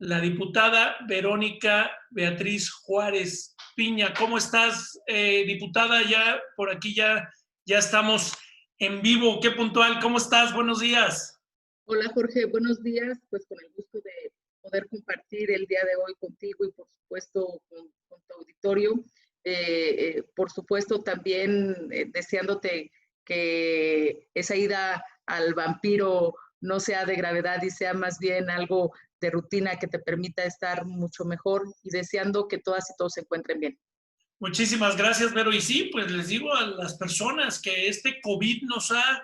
la diputada Verónica Beatriz Juárez Piña. ¿Cómo estás, diputada? Ya por aquí ya estamos en vivo. Qué puntual. ¿Cómo estás? Buenos días. Hola Jorge, buenos días. Pues con el gusto de poder compartir el día de hoy contigo y por supuesto con tu auditorio. Por supuesto también deseándote que esa ida al vampiro no sea de gravedad y sea más bien algo de rutina que te permita estar mucho mejor y deseando que todas y todos se encuentren bien. Muchísimas gracias, Vero. Y sí, pues les digo a las personas que este COVID nos ha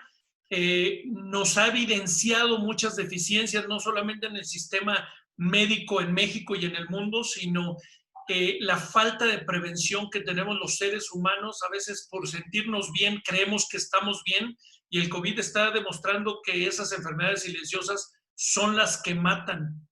evidenciado muchas deficiencias, no solamente en el sistema médico en México y en el mundo, sino la falta de prevención que tenemos los seres humanos. A veces por sentirnos bien creemos que estamos bien, y el COVID está demostrando que esas enfermedades silenciosas son las que matan.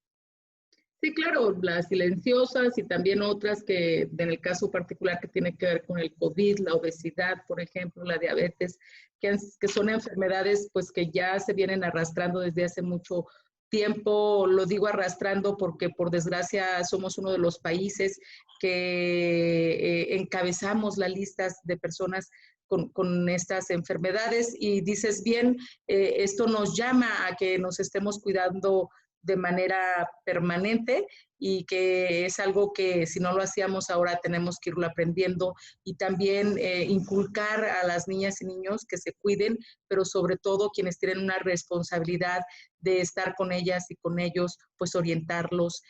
Sí, claro, las silenciosas y también otras que en el caso particular que tiene que ver con el COVID, la obesidad, por ejemplo, la diabetes, que son enfermedades pues que ya se vienen arrastrando desde hace mucho tiempo. Lo digo arrastrando porque por desgracia somos uno de los países que encabezamos las listas de personas con estas enfermedades y dices bien, esto nos llama a que nos estemos cuidando de manera permanente y que es algo que si no lo hacíamos ahora tenemos que irlo aprendiendo y también inculcar a las niñas y niños que se cuiden, pero sobre todo quienes tienen una responsabilidad de estar con ellas y con ellos, pues orientarlos,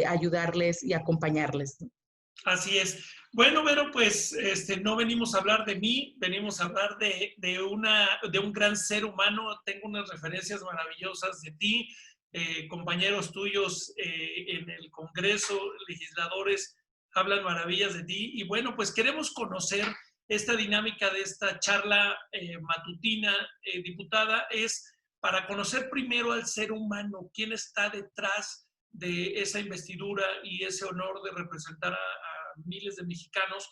ayudarles y acompañarles. Así es. Bueno, Vero, pues no venimos a hablar de mí, venimos a hablar de un gran ser humano. Tengo unas referencias maravillosas de ti, compañeros tuyos en el Congreso, legisladores, hablan maravillas de ti. Y bueno, pues queremos conocer esta dinámica de esta charla matutina, diputada, es para conocer primero al ser humano, quién está detrás de esa investidura y ese honor de representar a miles de mexicanos.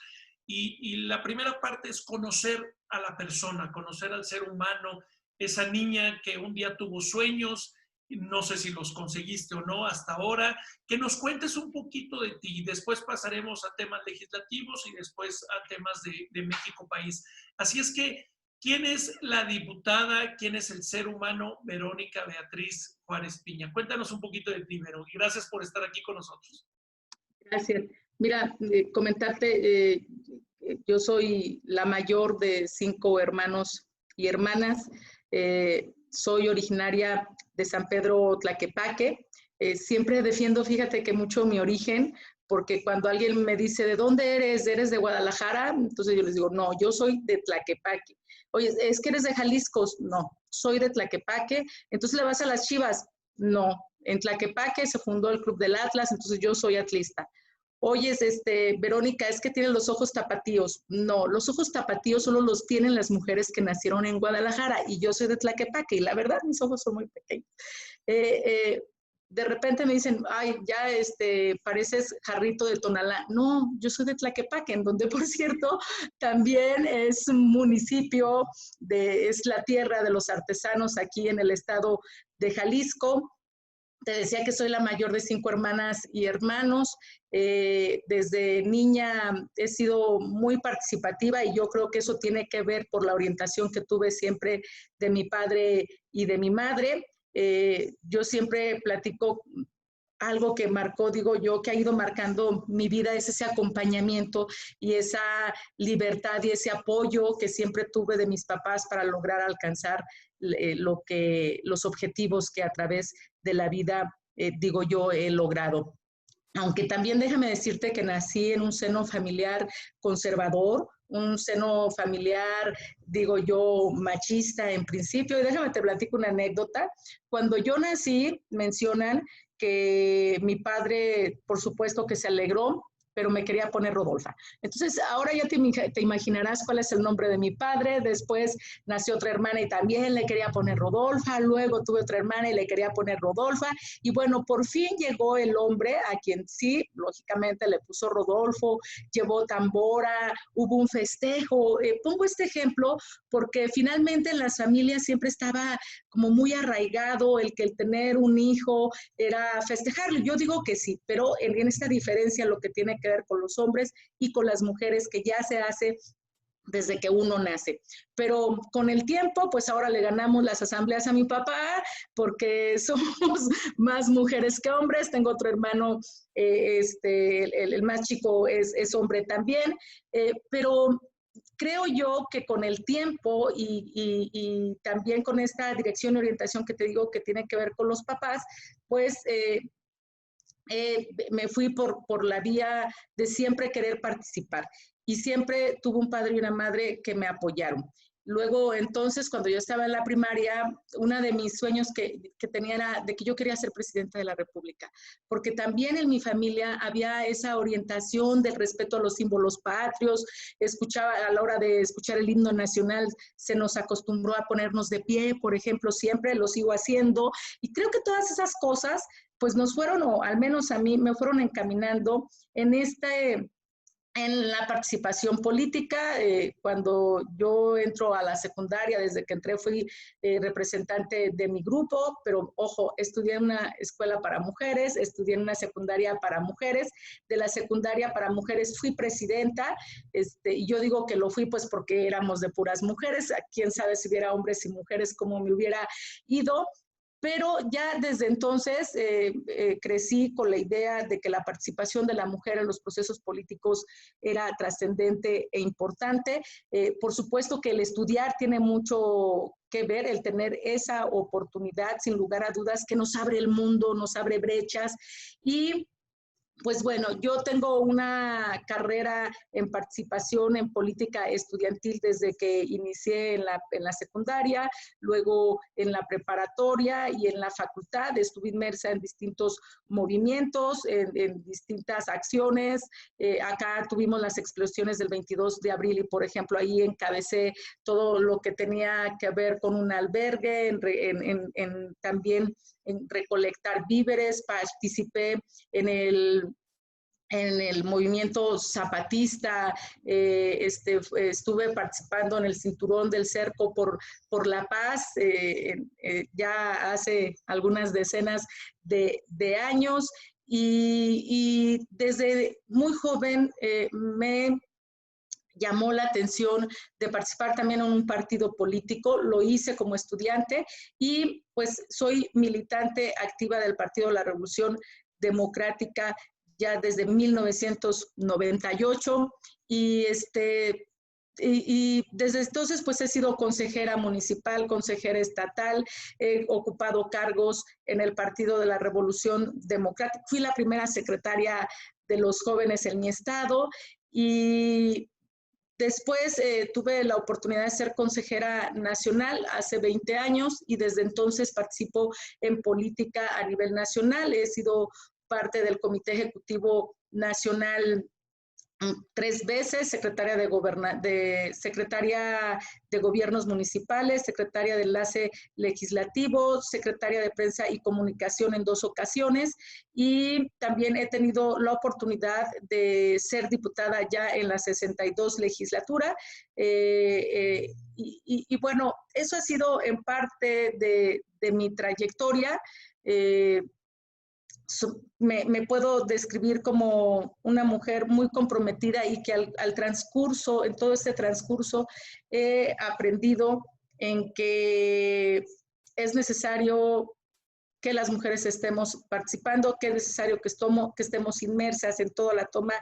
Y la primera parte es conocer a la persona, conocer al ser humano, esa niña que un día tuvo sueños, no sé si los conseguiste o no hasta ahora, que nos cuentes un poquito de ti. Después pasaremos a temas legislativos y después a temas de México país. Así es que, ¿quién es la diputada, quién es el ser humano Verónica Beatriz Juárez Piña? Cuéntanos un poquito de ti, Vero, y gracias por estar aquí con nosotros. Gracias. Mira, comentarte, yo soy la mayor de 5 hermanos y hermanas. Soy originaria de San Pedro Tlaquepaque. Siempre defiendo, fíjate que mucho mi origen, porque cuando alguien me dice, ¿de dónde eres? ¿Eres de Guadalajara? Entonces yo les digo, no, yo soy de Tlaquepaque. Oye, ¿es que eres de Jalisco? No, soy de Tlaquepaque. Entonces le vas a las Chivas. No, en Tlaquepaque se fundó el Club del Atlas, entonces yo soy atlista. Oye, Verónica, es que tiene los ojos tapatíos. No, los ojos tapatíos solo los tienen las mujeres que nacieron en Guadalajara y yo soy de Tlaquepaque y la verdad mis ojos son muy pequeños. De repente me dicen, ay, ya pareces Jarrito de Tonalá. No, yo soy de Tlaquepaque, en donde, por cierto, también es un municipio, es la tierra de los artesanos aquí en el estado de Jalisco. Te decía que soy la mayor de 5 hermanas y hermanos. Desde niña he sido muy participativa y yo creo que eso tiene que ver por la orientación que tuve siempre de mi padre y de mi madre. Yo siempre platico algo que marcó, digo yo, que ha ido marcando mi vida es ese acompañamiento y esa libertad y ese apoyo que siempre tuve de mis papás para lograr alcanzar los objetivos que a través de la vida, digo yo, he logrado. Aunque también déjame decirte que nací en un seno familiar conservador, un seno familiar, digo yo, machista en principio. Y déjame te platico una anécdota. Cuando yo nací, mencionan que mi padre, por supuesto que se alegró, pero me quería poner Rodolfa. Entonces, ahora ya te imaginarás cuál es el nombre de mi padre. Después nació otra hermana y también le quería poner Rodolfa. Luego tuve otra hermana y le quería poner Rodolfa. Y bueno, por fin llegó el hombre a quien sí, lógicamente le puso Rodolfo, llevó tambora, hubo un festejo. Pongo este ejemplo porque finalmente en las familias siempre estaba como muy arraigado el que el tener un hijo era festejarlo. Yo digo que sí, pero en esta diferencia lo que tiene que ver con los hombres y con las mujeres, que ya se hace desde que uno nace. Pero con el tiempo, pues ahora le ganamos las asambleas a mi papá, porque somos más mujeres que hombres. Tengo otro hermano, el más chico es hombre también, pero creo yo que con el tiempo y también con esta dirección y orientación que te digo que tiene que ver con los papás, pues me fui por la vía de siempre querer participar y siempre tuve un padre y una madre que me apoyaron. Luego, entonces, cuando yo estaba en la primaria, uno de mis sueños que tenía era de que yo quería ser presidenta de la República, porque también en mi familia había esa orientación del respeto a los símbolos patrios. Escuchaba, a la hora de escuchar el himno nacional, se nos acostumbró a ponernos de pie, por ejemplo, siempre lo sigo haciendo. Y creo que todas esas cosas, pues nos fueron, o al menos a mí, me fueron encaminando en la participación política. Cuando yo entro a la secundaria, desde que entré fui representante de mi grupo, pero ojo, estudié en una escuela para mujeres, estudié en una secundaria para mujeres. De la secundaria para mujeres fui presidenta, y yo digo que lo fui pues porque éramos de puras mujeres. Quién sabe si hubiera hombres y mujeres cómo me hubiera ido. Pero ya desde entonces crecí con la idea de que la participación de la mujer en los procesos políticos era trascendente e importante. Por supuesto que el estudiar tiene mucho que ver, el tener esa oportunidad, sin lugar a dudas, que nos abre el mundo, nos abre brechas. Y pues bueno, yo tengo una carrera en participación en política estudiantil desde que inicié en la secundaria, luego en la preparatoria y en la facultad. Estuve inmersa en distintos movimientos, en distintas acciones. Acá tuvimos las explosiones del 22 de abril y, por ejemplo, ahí encabecé todo lo que tenía que ver con un albergue, también en recolectar víveres. Participé en el movimiento zapatista, estuve participando en el Cinturón del Cerco por la Paz, ya hace algunas decenas de años, y desde muy joven me llamó la atención de participar también en un partido político. Lo hice como estudiante y pues soy militante activa del Partido de la Revolución Democrática ya desde 1998 y desde entonces pues he sido consejera municipal, consejera estatal, he ocupado cargos en el Partido de la Revolución Democrática. Fui la primera secretaria de los jóvenes en mi estado y después tuve la oportunidad de ser consejera nacional hace 20 años y desde entonces participo en política a nivel nacional. He sido parte del Comité Ejecutivo Nacional 3 veces, secretaria secretaria de Gobiernos Municipales, secretaria de Enlace Legislativo, secretaria de Prensa y Comunicación en 2 ocasiones, y también he tenido la oportunidad de ser diputada ya en la 62 legislatura. Y bueno, eso ha sido en parte de mi trayectoria. Me puedo describir como una mujer muy comprometida y que al transcurso, en todo este transcurso, he aprendido en que es necesario que las mujeres estemos participando, que es necesario que estemos inmersas en toda la toma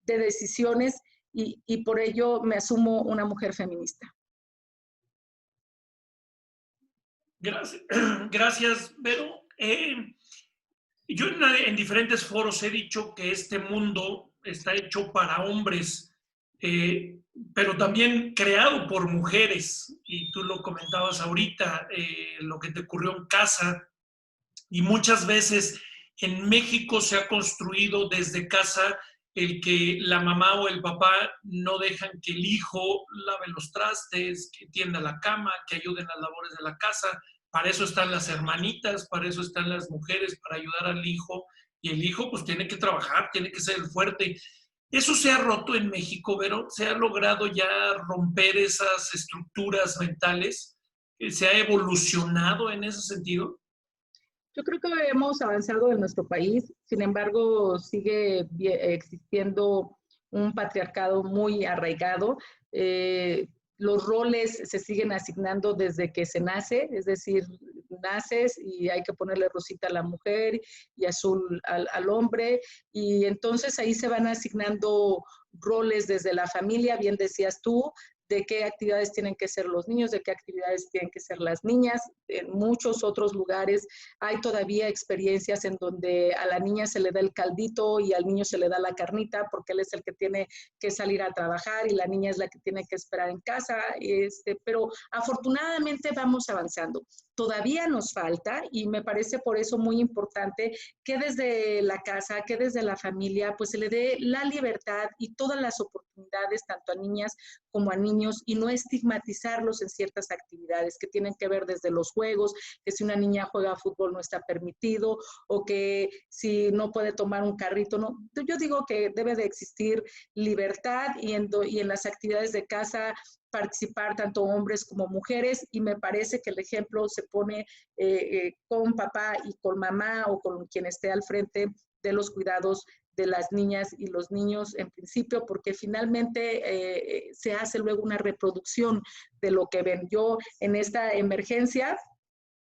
de decisiones y por ello me asumo una mujer feminista. Gracias, gracias, Vero. Yo en diferentes foros he dicho que este mundo está hecho para hombres, pero también creado por mujeres. Y tú lo comentabas ahorita, lo que te ocurrió en casa. Y muchas veces en México se ha construido desde casa el que la mamá o el papá no dejan que el hijo lave los trastes, que tienda la cama, que ayuden las labores de la casa. Para eso están las hermanitas, para eso están las mujeres, para ayudar al hijo. Y el hijo pues tiene que trabajar, tiene que ser el fuerte. ¿Eso se ha roto en México, Vero? ¿Se ha logrado ya romper esas estructuras mentales? ¿Se ha evolucionado en ese sentido? Yo creo que hemos avanzado en nuestro país, sin embargo, sigue existiendo un patriarcado muy arraigado. Los roles se siguen asignando desde que se nace, es decir, naces y hay que ponerle rosita a la mujer y azul al hombre, y entonces ahí se van asignando roles desde la familia, bien decías tú, de qué actividades tienen que ser los niños, de qué actividades tienen que ser las niñas. En muchos otros lugares hay todavía experiencias en donde a la niña se le da el caldito y al niño se le da la carnita porque él es el que tiene que salir a trabajar y la niña es la que tiene que esperar en casa. Pero afortunadamente vamos avanzando. Todavía nos falta y me parece por eso muy importante que desde la casa, que desde la familia, pues se le dé la libertad y todas las oportunidades tanto a niñas como a niños y no estigmatizarlos en ciertas actividades que tienen que ver desde los juegos, que si una niña juega fútbol no está permitido o que si no puede tomar un carrito, no. Yo digo que debe de existir libertad y en las actividades de casa participar tanto hombres como mujeres y me parece que el ejemplo se pone con papá y con mamá o con quien esté al frente de los cuidados de las niñas y los niños en principio, porque finalmente se hace luego una reproducción de lo que ven. Yo en esta emergencia,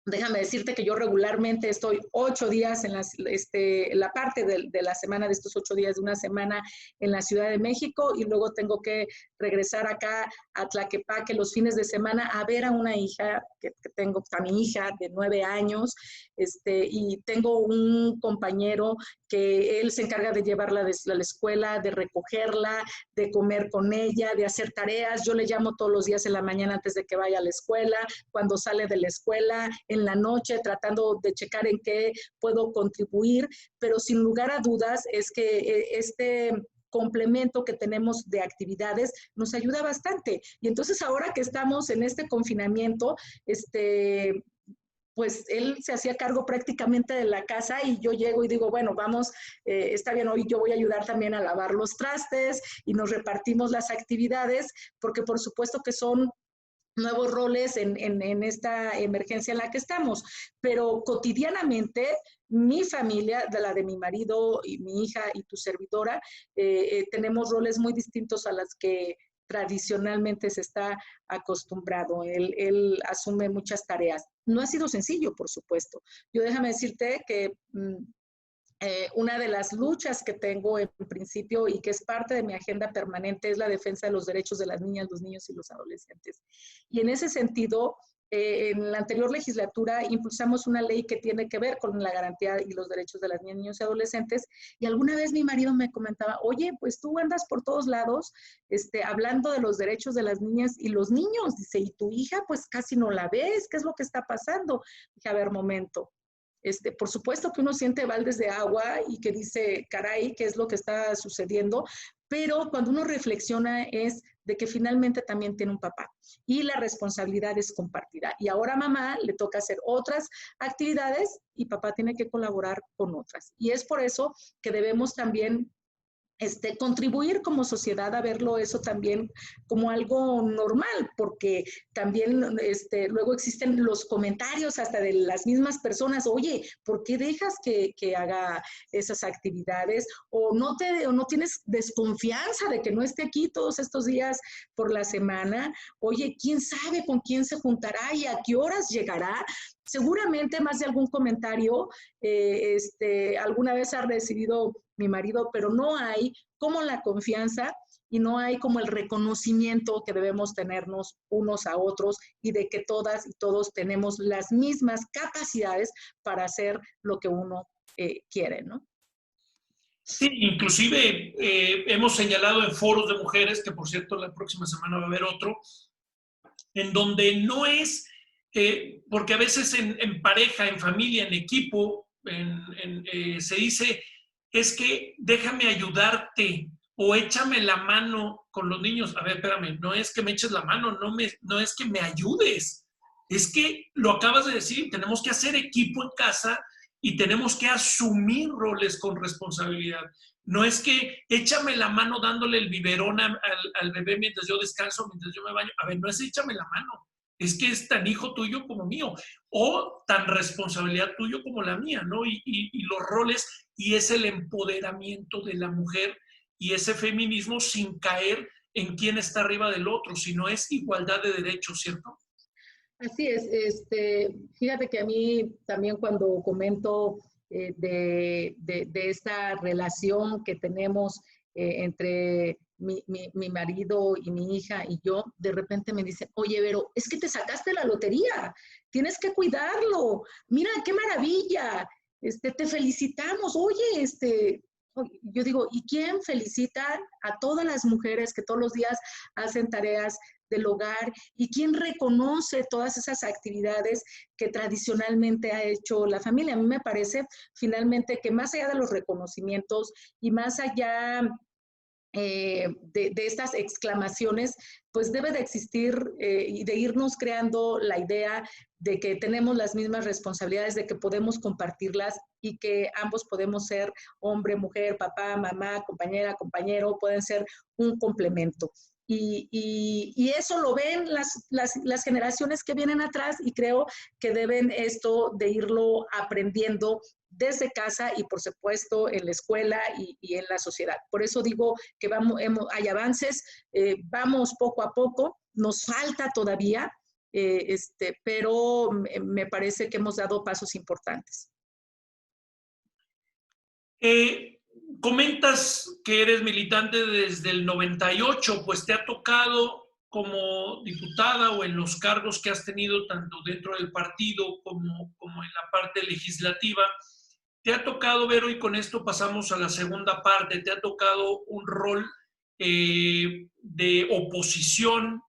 déjame decirte que yo regularmente estoy 8 días en la parte de la semana, de estos 8 días de una semana en la Ciudad de México y luego tengo que regresar acá a Tlaquepaque los fines de semana a ver a una hija que tengo, a mi hija de 9 años, y tengo un compañero que él se encarga de llevarla a la escuela, de recogerla, de comer con ella, de hacer tareas. Yo le llamo todos los días en la mañana antes de que vaya a la escuela, cuando sale de la escuela, en la noche, tratando de checar en qué puedo contribuir, pero sin lugar a dudas es que este complemento que tenemos de actividades nos ayuda bastante. Y entonces ahora que estamos en este confinamiento, pues él se hacía cargo prácticamente de la casa y yo llego y digo, bueno, vamos, está bien, hoy yo voy a ayudar también a lavar los trastes y nos repartimos las actividades, porque por supuesto que son nuevos roles en esta emergencia en la que estamos, pero cotidianamente mi familia, de la de mi marido y mi hija y tu servidora, tenemos roles muy distintos a las que tradicionalmente se está acostumbrado. Él asume muchas tareas. No ha sido sencillo, por supuesto. Yo déjame decirte que una de las luchas que tengo en principio y que es parte de mi agenda permanente es la defensa de los derechos de las niñas, los niños y los adolescentes. Y en ese sentido, en la anterior legislatura impulsamos una ley que tiene que ver con la garantía y los derechos de las niñas, niños y adolescentes. Y alguna vez mi marido me comentaba, oye, pues tú andas por todos lados hablando de los derechos de las niñas y los niños. Dice, y tu hija pues casi no la ves, ¿qué es lo que está pasando? Dije, a ver, momento. Por supuesto que uno siente baldes de agua y que dice, caray, ¿qué es lo que está sucediendo? Pero cuando uno reflexiona es de que finalmente también tiene un papá y la responsabilidad es compartida. Y ahora a mamá le toca hacer otras actividades y papá tiene que colaborar con otras. Y es por eso que debemos también contribuir como sociedad a verlo eso también como algo normal, porque también luego existen los comentarios hasta de las mismas personas, oye, ¿por qué dejas que haga esas actividades? O no tienes desconfianza de que no esté aquí todos estos días por la semana, oye, ¿quién sabe con quién se juntará y a qué horas llegará? Seguramente más de algún comentario alguna vez ha recibido mi marido, pero no hay como la confianza y no hay como el reconocimiento que debemos tenernos unos a otros y de que todas y todos tenemos las mismas capacidades para hacer lo que uno quiere, ¿no? Sí, inclusive hemos señalado en foros de mujeres, que por cierto la próxima semana va a haber otro, en donde no es, porque a veces en pareja, en familia, en equipo, se dice, es que déjame ayudarte o échame la mano con los niños. A ver, espérame, no es que me eches la mano, no es que me ayudes. Es que lo acabas de decir, tenemos que hacer equipo en casa y tenemos que asumir roles con responsabilidad. No es que échame la mano dándole el biberón al bebé mientras yo descanso, mientras yo me baño. A ver, no es échame la mano. Es que es tan hijo tuyo como mío, o tan responsabilidad tuyo como la mía, ¿no? Y los roles, y es el empoderamiento de la mujer y ese feminismo sin caer en quién está arriba del otro, sino es igualdad de derechos, ¿cierto? Así es, fíjate que a mí también cuando comento de esta relación que tenemos entre mi marido y mi hija y yo, de repente me dicen, oye, Vero, es que te sacaste la lotería, tienes que cuidarlo, mira qué maravilla, te felicitamos, oye, yo digo, ¿y quién felicita a todas las mujeres que todos los días hacen tareas del hogar y quién reconoce todas esas actividades que tradicionalmente ha hecho la familia? A mí me parece finalmente que más allá de los reconocimientos y más allá de estas exclamaciones, pues debe de existir y de irnos creando la idea de que tenemos las mismas responsabilidades, de que podemos compartirlas y que ambos podemos ser hombre, mujer, papá, mamá, compañera, compañero, pueden ser un complemento. Y eso lo ven las generaciones que vienen atrás y creo que deben esto de irlo aprendiendo desde casa y por supuesto en la escuela y en la sociedad. Por eso digo que hay avances, vamos poco a poco, nos falta todavía, pero me parece que hemos dado pasos importantes. Comentas que eres militante desde el 98, pues te ha tocado como diputada o en los cargos que has tenido tanto dentro del partido como en la parte legislativa. Te ha tocado, Vero, y con esto pasamos a la segunda parte, te ha tocado un rol de oposición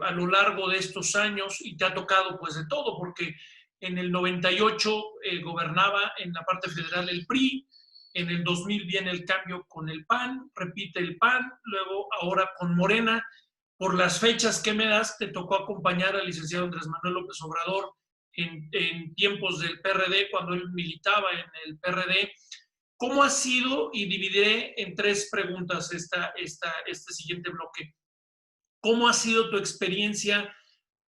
a lo largo de estos años y te ha tocado pues de todo, porque en el 98 gobernaba en la parte federal el PRI, en el 2000 viene el cambio con el PAN, repite el PAN, luego ahora con Morena. Por las fechas que me das, te tocó acompañar al licenciado Andrés Manuel López Obrador en tiempos del PRD, cuando él militaba en el PRD. ¿Cómo ha sido? Y dividiré en tres preguntas este siguiente bloque. ¿Cómo ha sido tu experiencia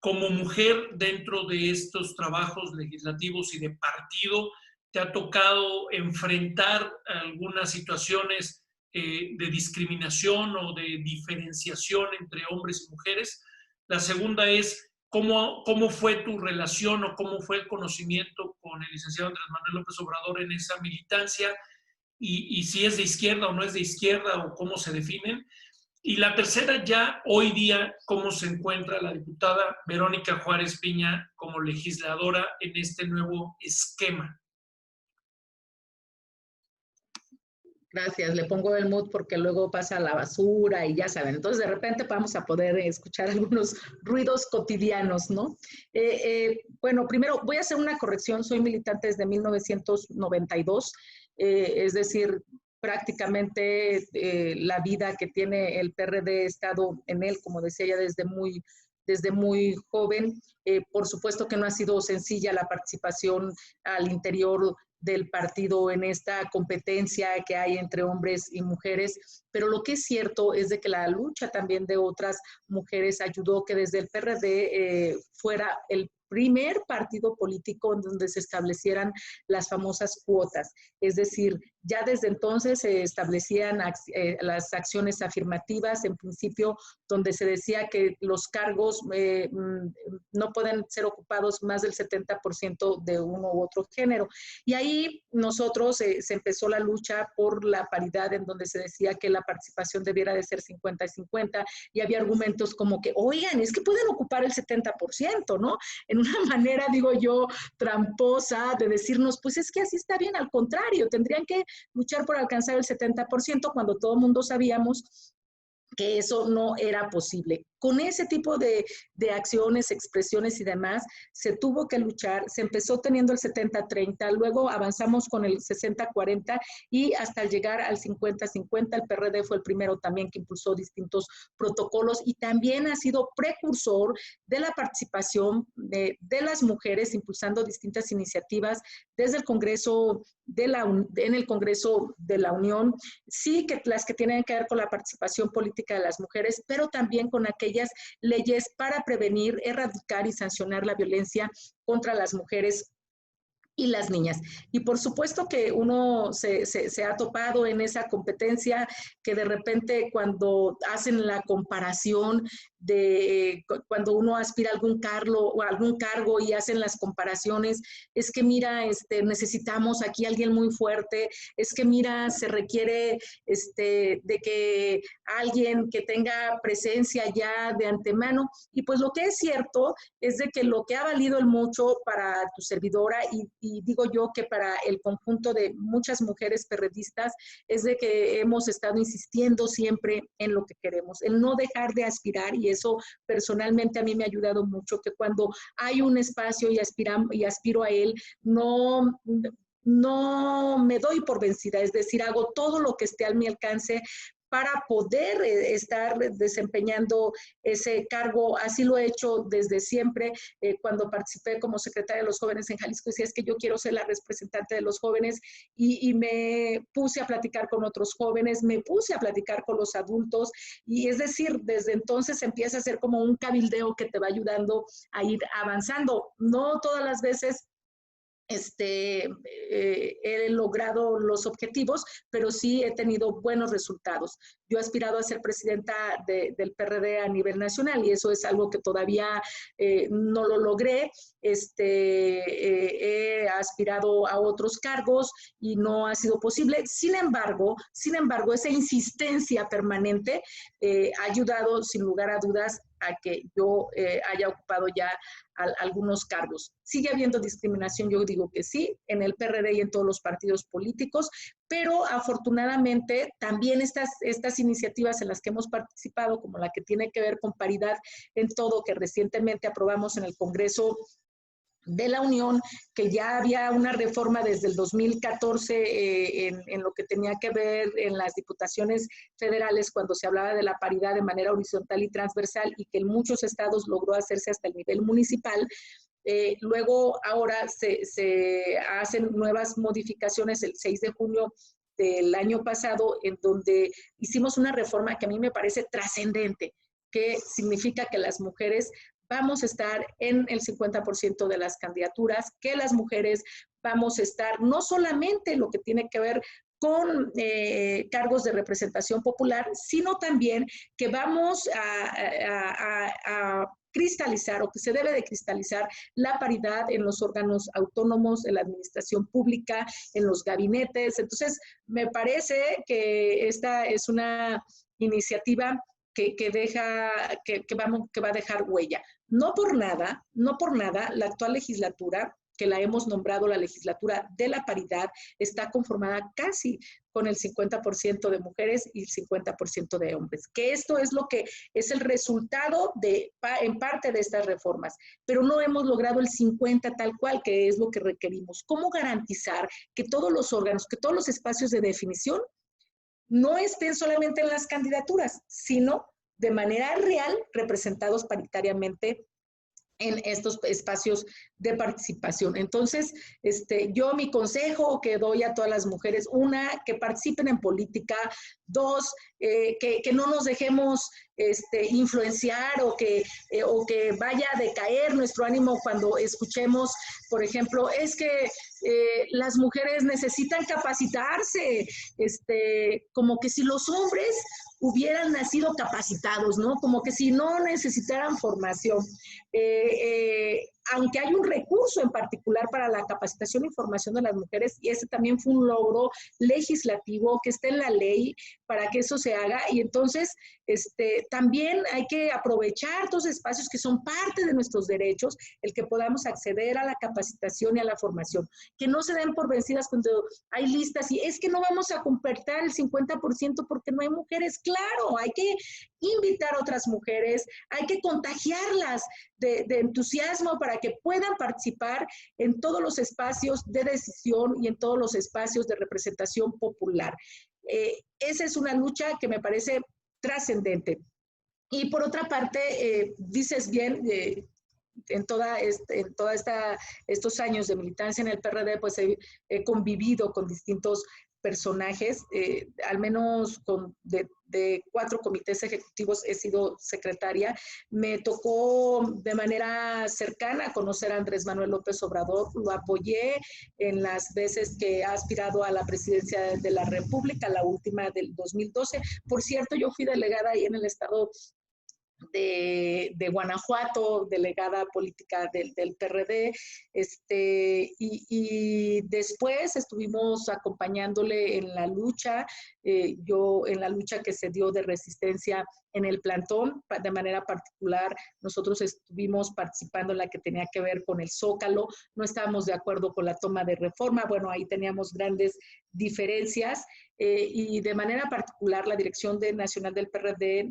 como mujer dentro de estos trabajos legislativos y de partido? ¿Te ha tocado enfrentar algunas situaciones de discriminación o de diferenciación entre hombres y mujeres? La segunda es, ¿cómo fue tu relación o cómo fue el conocimiento con el licenciado Andrés Manuel López Obrador en esa militancia? Y si es de izquierda o no es de izquierda o cómo se definen. Y la tercera, ya hoy día, cómo se encuentra la diputada Verónica Juárez Piña como legisladora en este nuevo esquema. Gracias, le pongo el mood porque luego pasa la basura y ya saben. Entonces, de repente vamos a poder escuchar algunos ruidos cotidianos, ¿no? Bueno, primero voy a hacer una corrección. Soy militante desde 1992, es decir, prácticamente la vida que tiene el PRD he estado en él, como decía ya, desde muy joven. Por supuesto que no ha sido sencilla la participación al interior del partido en esta competencia que hay entre hombres y mujeres, pero lo que es cierto es de que la lucha también de otras mujeres ayudó que desde el PRD fuera el primer partido político en donde se establecieran las famosas cuotas. Es decir, ya desde entonces se establecían las acciones afirmativas, en principio, donde se decía que los cargos no pueden ser ocupados más del 70% de uno u otro género. Y ahí nosotros se empezó la lucha por la paridad, en donde se decía que la participación debiera de ser 50 y 50, y había argumentos como que, oigan, es que pueden ocupar el 70%, ¿no? En una manera, digo yo, tramposa de decirnos, pues es que así está bien, al contrario, tendrían que luchar por alcanzar el 70% cuando todo el mundo sabíamos que eso no era posible. Con ese tipo de acciones, expresiones y demás, se tuvo que luchar, se empezó teniendo el 70-30, luego avanzamos con el 60-40 y hasta llegar al 50-50, el PRD fue el primero también que impulsó distintos protocolos y también ha sido precursor de la participación de las mujeres, impulsando distintas iniciativas desde el Congreso en el Congreso de la Unión, sí que las que tienen que ver con la participación política de las mujeres, pero también con aquellas leyes para prevenir, erradicar y sancionar la violencia contra las mujeres y las niñas. Y por supuesto que uno se ha topado en esa competencia que de repente cuando hacen la comparación de cuando uno aspira a algún cargo y hacen las comparaciones, es que mira, necesitamos aquí a alguien muy fuerte, es que mira, se requiere de que alguien que tenga presencia ya de antemano. Y pues lo que es cierto es de que lo que ha valido mucho para tu servidora y digo yo que para el conjunto de muchas mujeres perredistas es de que hemos estado insistiendo siempre en lo que queremos, el no dejar de aspirar, y eso personalmente a mí me ha ayudado mucho, que cuando hay un espacio y aspiro a él, no me doy por vencida, es decir, hago todo lo que esté a mi alcance para poder estar desempeñando ese cargo. Así lo he hecho desde siempre. Cuando participé como secretaria de los jóvenes en Jalisco, decía, es que yo quiero ser la representante de los jóvenes y me puse a platicar con otros jóvenes, me puse a platicar con los adultos y es decir, desde entonces empieza a ser como un cabildeo que te va ayudando a ir avanzando. No todas las veces he logrado los objetivos, pero sí he tenido buenos resultados. Yo he aspirado a ser presidenta del PRD a nivel nacional y eso es algo que todavía no lo logré. He aspirado a otros cargos y no ha sido posible. Sin embargo, esa insistencia permanente ha ayudado sin lugar a dudas a que yo haya ocupado ya algunos cargos. ¿Sigue habiendo discriminación? Yo digo que sí, en el PRD y en todos los partidos políticos, pero afortunadamente también estas iniciativas en las que hemos participado, como la que tiene que ver con paridad en todo, que recientemente aprobamos en el Congreso de la Unión, que ya había una reforma desde el 2014 en lo que tenía que ver en las diputaciones federales cuando se hablaba de la paridad de manera horizontal y transversal y que en muchos estados logró hacerse hasta el nivel municipal. Luego ahora se hacen nuevas modificaciones el 6 de junio del año pasado en donde hicimos una reforma que a mí me parece trascendente, que significa que las mujeres vamos a estar en el 50% de las candidaturas, que las mujeres vamos a estar no solamente en lo que tiene que ver con cargos de representación popular, sino también que vamos a cristalizar o que se debe de cristalizar la paridad en los órganos autónomos, en la administración pública, en los gabinetes. Entonces, me parece que esta es una iniciativa que va a dejar huella. No por nada, la actual legislatura, que la hemos nombrado la legislatura de la paridad, está conformada casi con el 50% de mujeres y el 50% de hombres. Que esto es lo que es el resultado en parte de estas reformas, pero no hemos logrado el 50 tal cual, que es lo que requerimos. ¿Cómo garantizar que todos los órganos, que todos los espacios de definición no estén solamente en las candidaturas, sino de manera real representados paritariamente en estos espacios de participación? Entonces, yo mi consejo que doy a todas las mujeres, una, que participen en política, dos, que no nos dejemos influenciar o que vaya a decaer nuestro ánimo cuando escuchemos, por ejemplo, es que las mujeres necesitan capacitarse, como que si los hombres hubieran nacido capacitados, ¿no? Como que si no necesitaran formación. aunque hay un recurso en particular para la capacitación e formación de las mujeres, y ese también fue un logro legislativo que está en la ley para que eso se haga, y entonces también hay que aprovechar todos los espacios que son parte de nuestros derechos, el que podamos acceder a la capacitación y a la formación, que no se den por vencidas cuando hay listas y es que no vamos a completar el 50% porque no hay mujeres. Claro, hay que invitar a otras mujeres, hay que contagiarlas de entusiasmo para que puedan participar en todos los espacios de decisión y en todos los espacios de representación popular. Esa es una lucha que me parece trascendente. Y por otra parte, dices bien, en estos años de militancia en el PRD, pues he convivido con distintos personajes, al menos de 4 comités ejecutivos he sido secretaria. Me tocó de manera cercana conocer a Andrés Manuel López Obrador, lo apoyé en las veces que ha aspirado a la presidencia de la República, la última del 2012. Por cierto, yo fui delegada ahí en el estado de Guanajuato, delegada política del PRD, y después estuvimos acompañándole en la lucha, yo en la lucha que se dio de resistencia en el plantón, de manera particular, nosotros estuvimos participando en la que tenía que ver con el Zócalo, no estábamos de acuerdo con la toma de Reforma, bueno, ahí teníamos grandes diferencias, y de manera particular la Dirección Nacional del PRD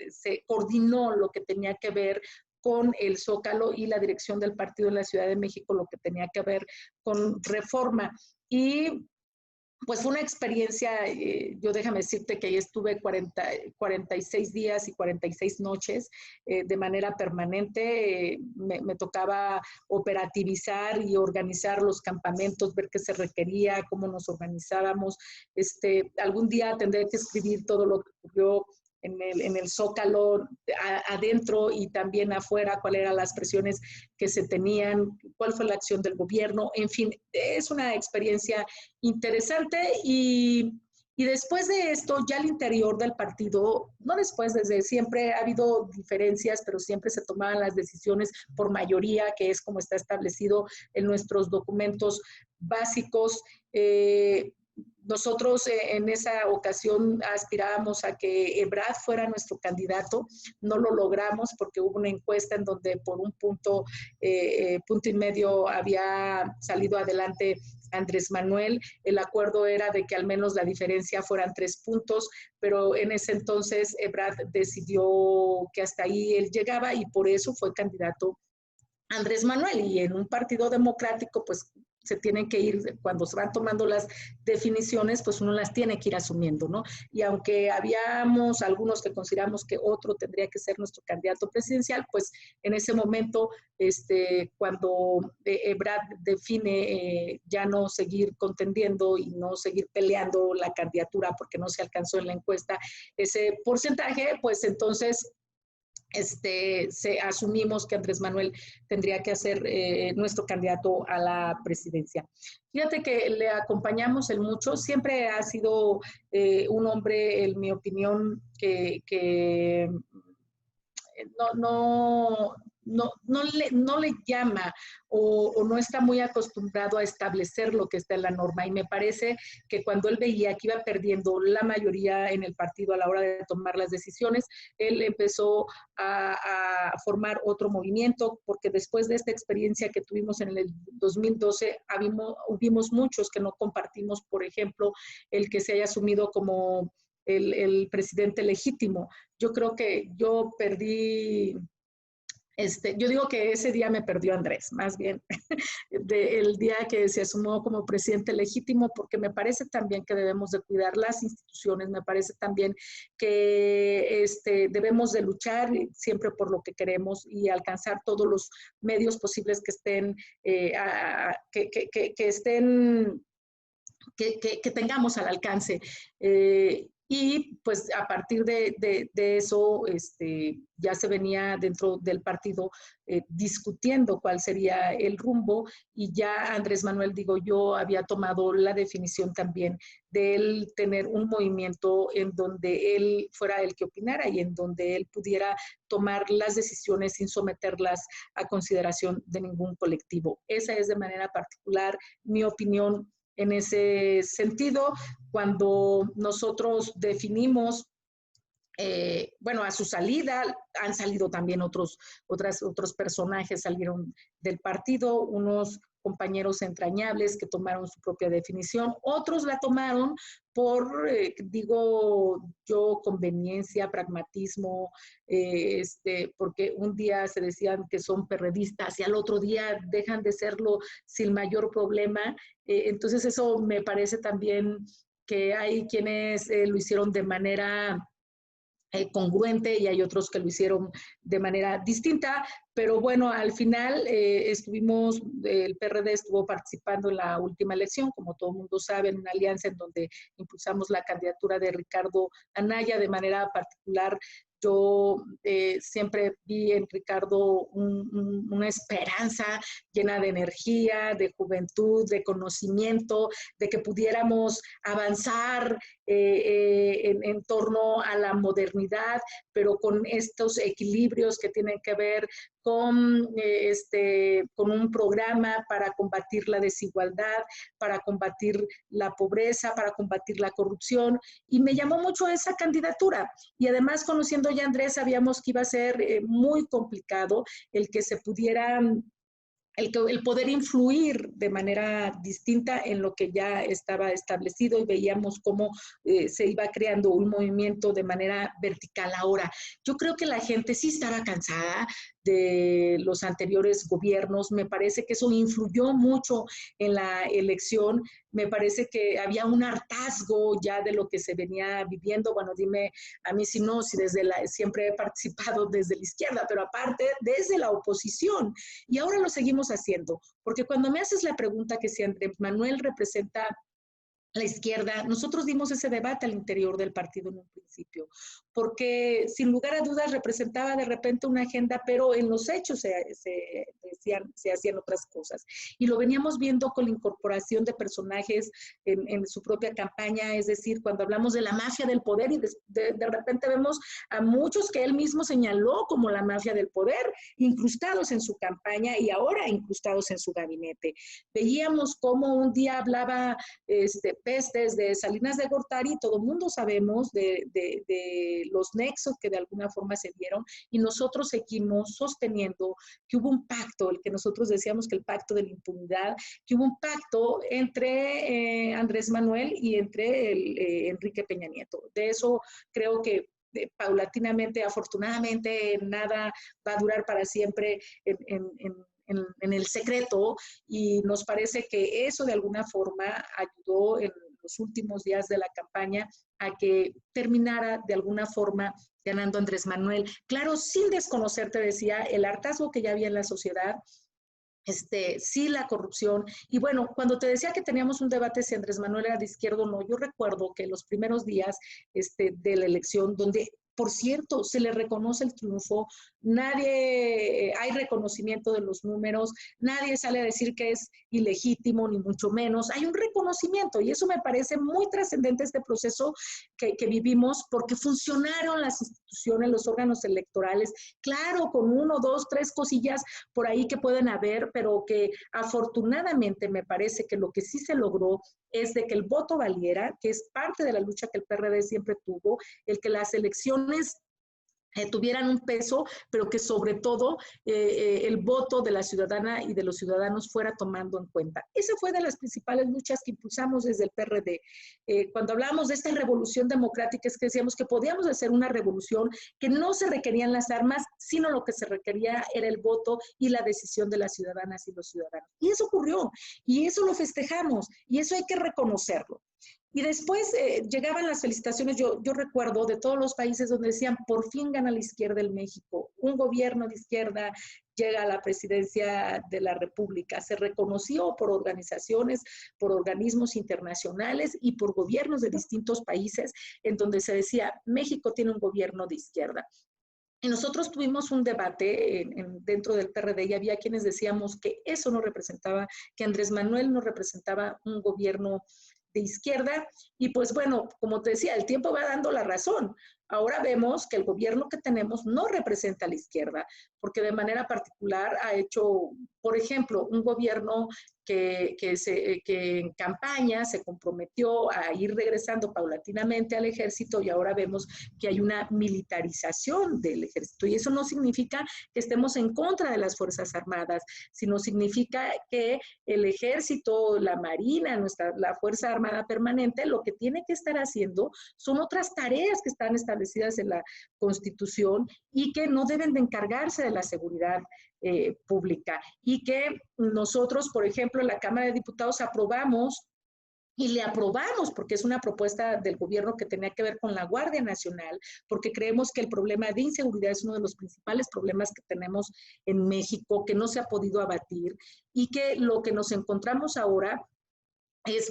se coordinó lo que tenía que ver con el Zócalo y la dirección del partido en la Ciudad de México, lo que tenía que ver con Reforma. Y pues fue una experiencia, yo déjame decirte que ahí estuve 46 días y 46 noches de manera permanente. Me tocaba operativizar y organizar los campamentos, ver qué se requería, cómo nos organizábamos. Algún día tendré que escribir todo lo que ocurrió en el Zócalo, adentro y también afuera, cuáles eran las presiones que se tenían, cuál fue la acción del gobierno, en fin, es una experiencia interesante y después de esto, ya al interior del partido, no después, desde siempre ha habido diferencias, pero siempre se tomaban las decisiones por mayoría, que es como está establecido en nuestros documentos básicos. Nosotros en esa ocasión aspirábamos a que Ebrard fuera nuestro candidato, no lo logramos porque hubo una encuesta en donde por un punto y medio había salido adelante Andrés Manuel. El acuerdo era de que al menos la diferencia fueran 3 puntos, pero en ese entonces Ebrard decidió que hasta ahí él llegaba y por eso fue candidato Andrés Manuel. Y en un partido democrático, pues se tienen que ir, cuando se van tomando las definiciones, pues uno las tiene que ir asumiendo, ¿no? Y aunque habíamos algunos que consideramos que otro tendría que ser nuestro candidato presidencial, pues en ese momento, cuando Ebrard define ya no seguir contendiendo y no seguir peleando la candidatura porque no se alcanzó en la encuesta ese porcentaje, pues entonces asumimos que Andrés Manuel tendría que ser nuestro candidato a la presidencia. Fíjate que le acompañamos en mucho, siempre ha sido un hombre, en mi opinión, que no le llama o no está muy acostumbrado a establecer lo que está en la norma. Y me parece que cuando él veía que iba perdiendo la mayoría en el partido a la hora de tomar las decisiones, él empezó a formar otro movimiento, porque después de esta experiencia que tuvimos en el 2012, hubimos muchos que no compartimos, por ejemplo, el que se haya asumido como el presidente legítimo. Yo creo que yo perdí, yo digo que ese día me perdió Andrés, más bien, el día que se asumió como presidente legítimo, porque me parece también que debemos de cuidar las instituciones, me parece también que debemos de luchar siempre por lo que queremos y alcanzar todos los medios posibles que estén, que tengamos al alcance. y pues a partir de eso ya se venía dentro del partido discutiendo cuál sería el rumbo, y ya Andrés Manuel, digo yo, había tomado la definición también de él tener un movimiento en donde él fuera el que opinara y en donde él pudiera tomar las decisiones sin someterlas a consideración de ningún colectivo. Esa es de manera particular mi opinión en ese sentido. Cuando nosotros definimos, bueno, a su salida han salido también otros personajes, salieron del partido, unos compañeros entrañables que tomaron su propia definición, otros la tomaron por, digo yo, conveniencia, pragmatismo, porque un día se decían que son perredistas y al otro día dejan de serlo sin mayor problema. Entonces eso me parece también que hay quienes lo hicieron de manera congruente y hay otros que lo hicieron de manera distinta, pero bueno, al final el PRD estuvo participando en la última elección, como todo el mundo sabe, en una alianza en donde impulsamos la candidatura de Ricardo Anaya. De manera particular, yo siempre vi en Ricardo una esperanza llena de energía, de juventud, de conocimiento, de que pudiéramos avanzar en torno a la modernidad, pero con estos equilibrios que tienen que ver con un programa para combatir la desigualdad, para combatir la pobreza, para combatir la corrupción, y me llamó mucho esa candidatura. Y además, conociendo ya a Andrés, sabíamos que iba a ser muy complicado el que se pudiera el poder influir de manera distinta en lo que ya estaba establecido, y veíamos cómo se iba creando un movimiento de manera vertical. Ahora, yo creo que la gente sí estaba cansada de los anteriores gobiernos. Me parece que eso influyó mucho en la elección. Me parece que había un hartazgo ya de lo que se venía viviendo. Bueno, dime a mí si no, si siempre he participado desde la izquierda, pero aparte desde la oposición. Y ahora lo seguimos haciendo, porque cuando me haces la pregunta que si Andrés Manuel representa la izquierda, nosotros dimos ese debate al interior del partido en un principio, porque sin lugar a dudas representaba de repente una agenda, pero en los hechos se hacían otras cosas. Y lo veníamos viendo con la incorporación de personajes en su propia campaña, es decir, cuando hablamos de la mafia del poder, y de repente vemos a muchos que él mismo señaló como la mafia del poder, incrustados en su campaña y ahora incrustados en su gabinete. Veíamos cómo un día hablaba pestes de Salinas de Gortari, todo el mundo sabemos de los nexos que de alguna forma se dieron, y nosotros seguimos sosteniendo que hubo un pacto, el que nosotros decíamos que el pacto de la impunidad, que hubo un pacto entre Andrés Manuel y entre Enrique Peña Nieto. De eso creo que paulatinamente, afortunadamente, nada va a durar para siempre en el secreto, y nos parece que eso de alguna forma ayudó en los últimos días de la campaña a que terminara de alguna forma ganando Andrés Manuel. Claro, sin desconocer, te decía, el hartazgo que ya había en la sociedad, sí, la corrupción. Y bueno, cuando te decía que teníamos un debate si Andrés Manuel era de izquierda o no, yo recuerdo que los primeros días de la elección, donde por cierto, se le reconoce el triunfo, nadie, hay reconocimiento de los números, nadie sale a decir que es ilegítimo, ni mucho menos, hay un reconocimiento, y eso me parece muy trascendente, este proceso que vivimos, porque funcionaron las instituciones, los órganos electorales, claro, con 1, 2, 3 cosillas por ahí que pueden haber, pero que afortunadamente me parece que lo que sí se logró es de que el voto valiera, que es parte de la lucha que el PRD siempre tuvo, el que las elecciones tuvieran un peso, pero que sobre todo el voto de la ciudadana y de los ciudadanos fuera tomando en cuenta. Esa fue de las principales luchas que impulsamos desde el PRD. Cuando hablábamos de esta revolución democrática, es que decíamos que podíamos hacer una revolución que no se requerían las armas, sino lo que se requería era el voto y la decisión de las ciudadanas y los ciudadanos. Y eso ocurrió, y eso lo festejamos, y eso hay que reconocerlo. Y después llegaban las felicitaciones, yo recuerdo, de todos los países donde decían, por fin gana la izquierda en México, un gobierno de izquierda llega a la presidencia de la República. Se reconoció por organizaciones, por organismos internacionales y por gobiernos de distintos países en donde se decía, México tiene un gobierno de izquierda. Y nosotros tuvimos un debate dentro del PRD y había quienes decíamos que eso no representaba, que Andrés Manuel no representaba un gobierno de izquierda. Y pues bueno, como te decía, el tiempo va dando la razón. Ahora vemos que el gobierno que tenemos no representa a la izquierda, porque de manera particular ha hecho, por ejemplo, un gobierno que en campaña se comprometió a ir regresando paulatinamente al ejército y ahora vemos que hay una militarización del ejército. Y eso no significa que estemos en contra de las Fuerzas Armadas, sino significa que el ejército, la marina, la Fuerza Armada Permanente, lo que tiene que estar haciendo son otras tareas que están establecidas en la Constitución y que no deben de encargarse de la seguridad pública. Y que nosotros, por ejemplo, en la Cámara de Diputados aprobamos y le aprobamos porque es una propuesta del gobierno que tenía que ver con la Guardia Nacional, porque creemos que el problema de inseguridad es uno de los principales problemas que tenemos en México, que no se ha podido abatir y que lo que nos encontramos ahora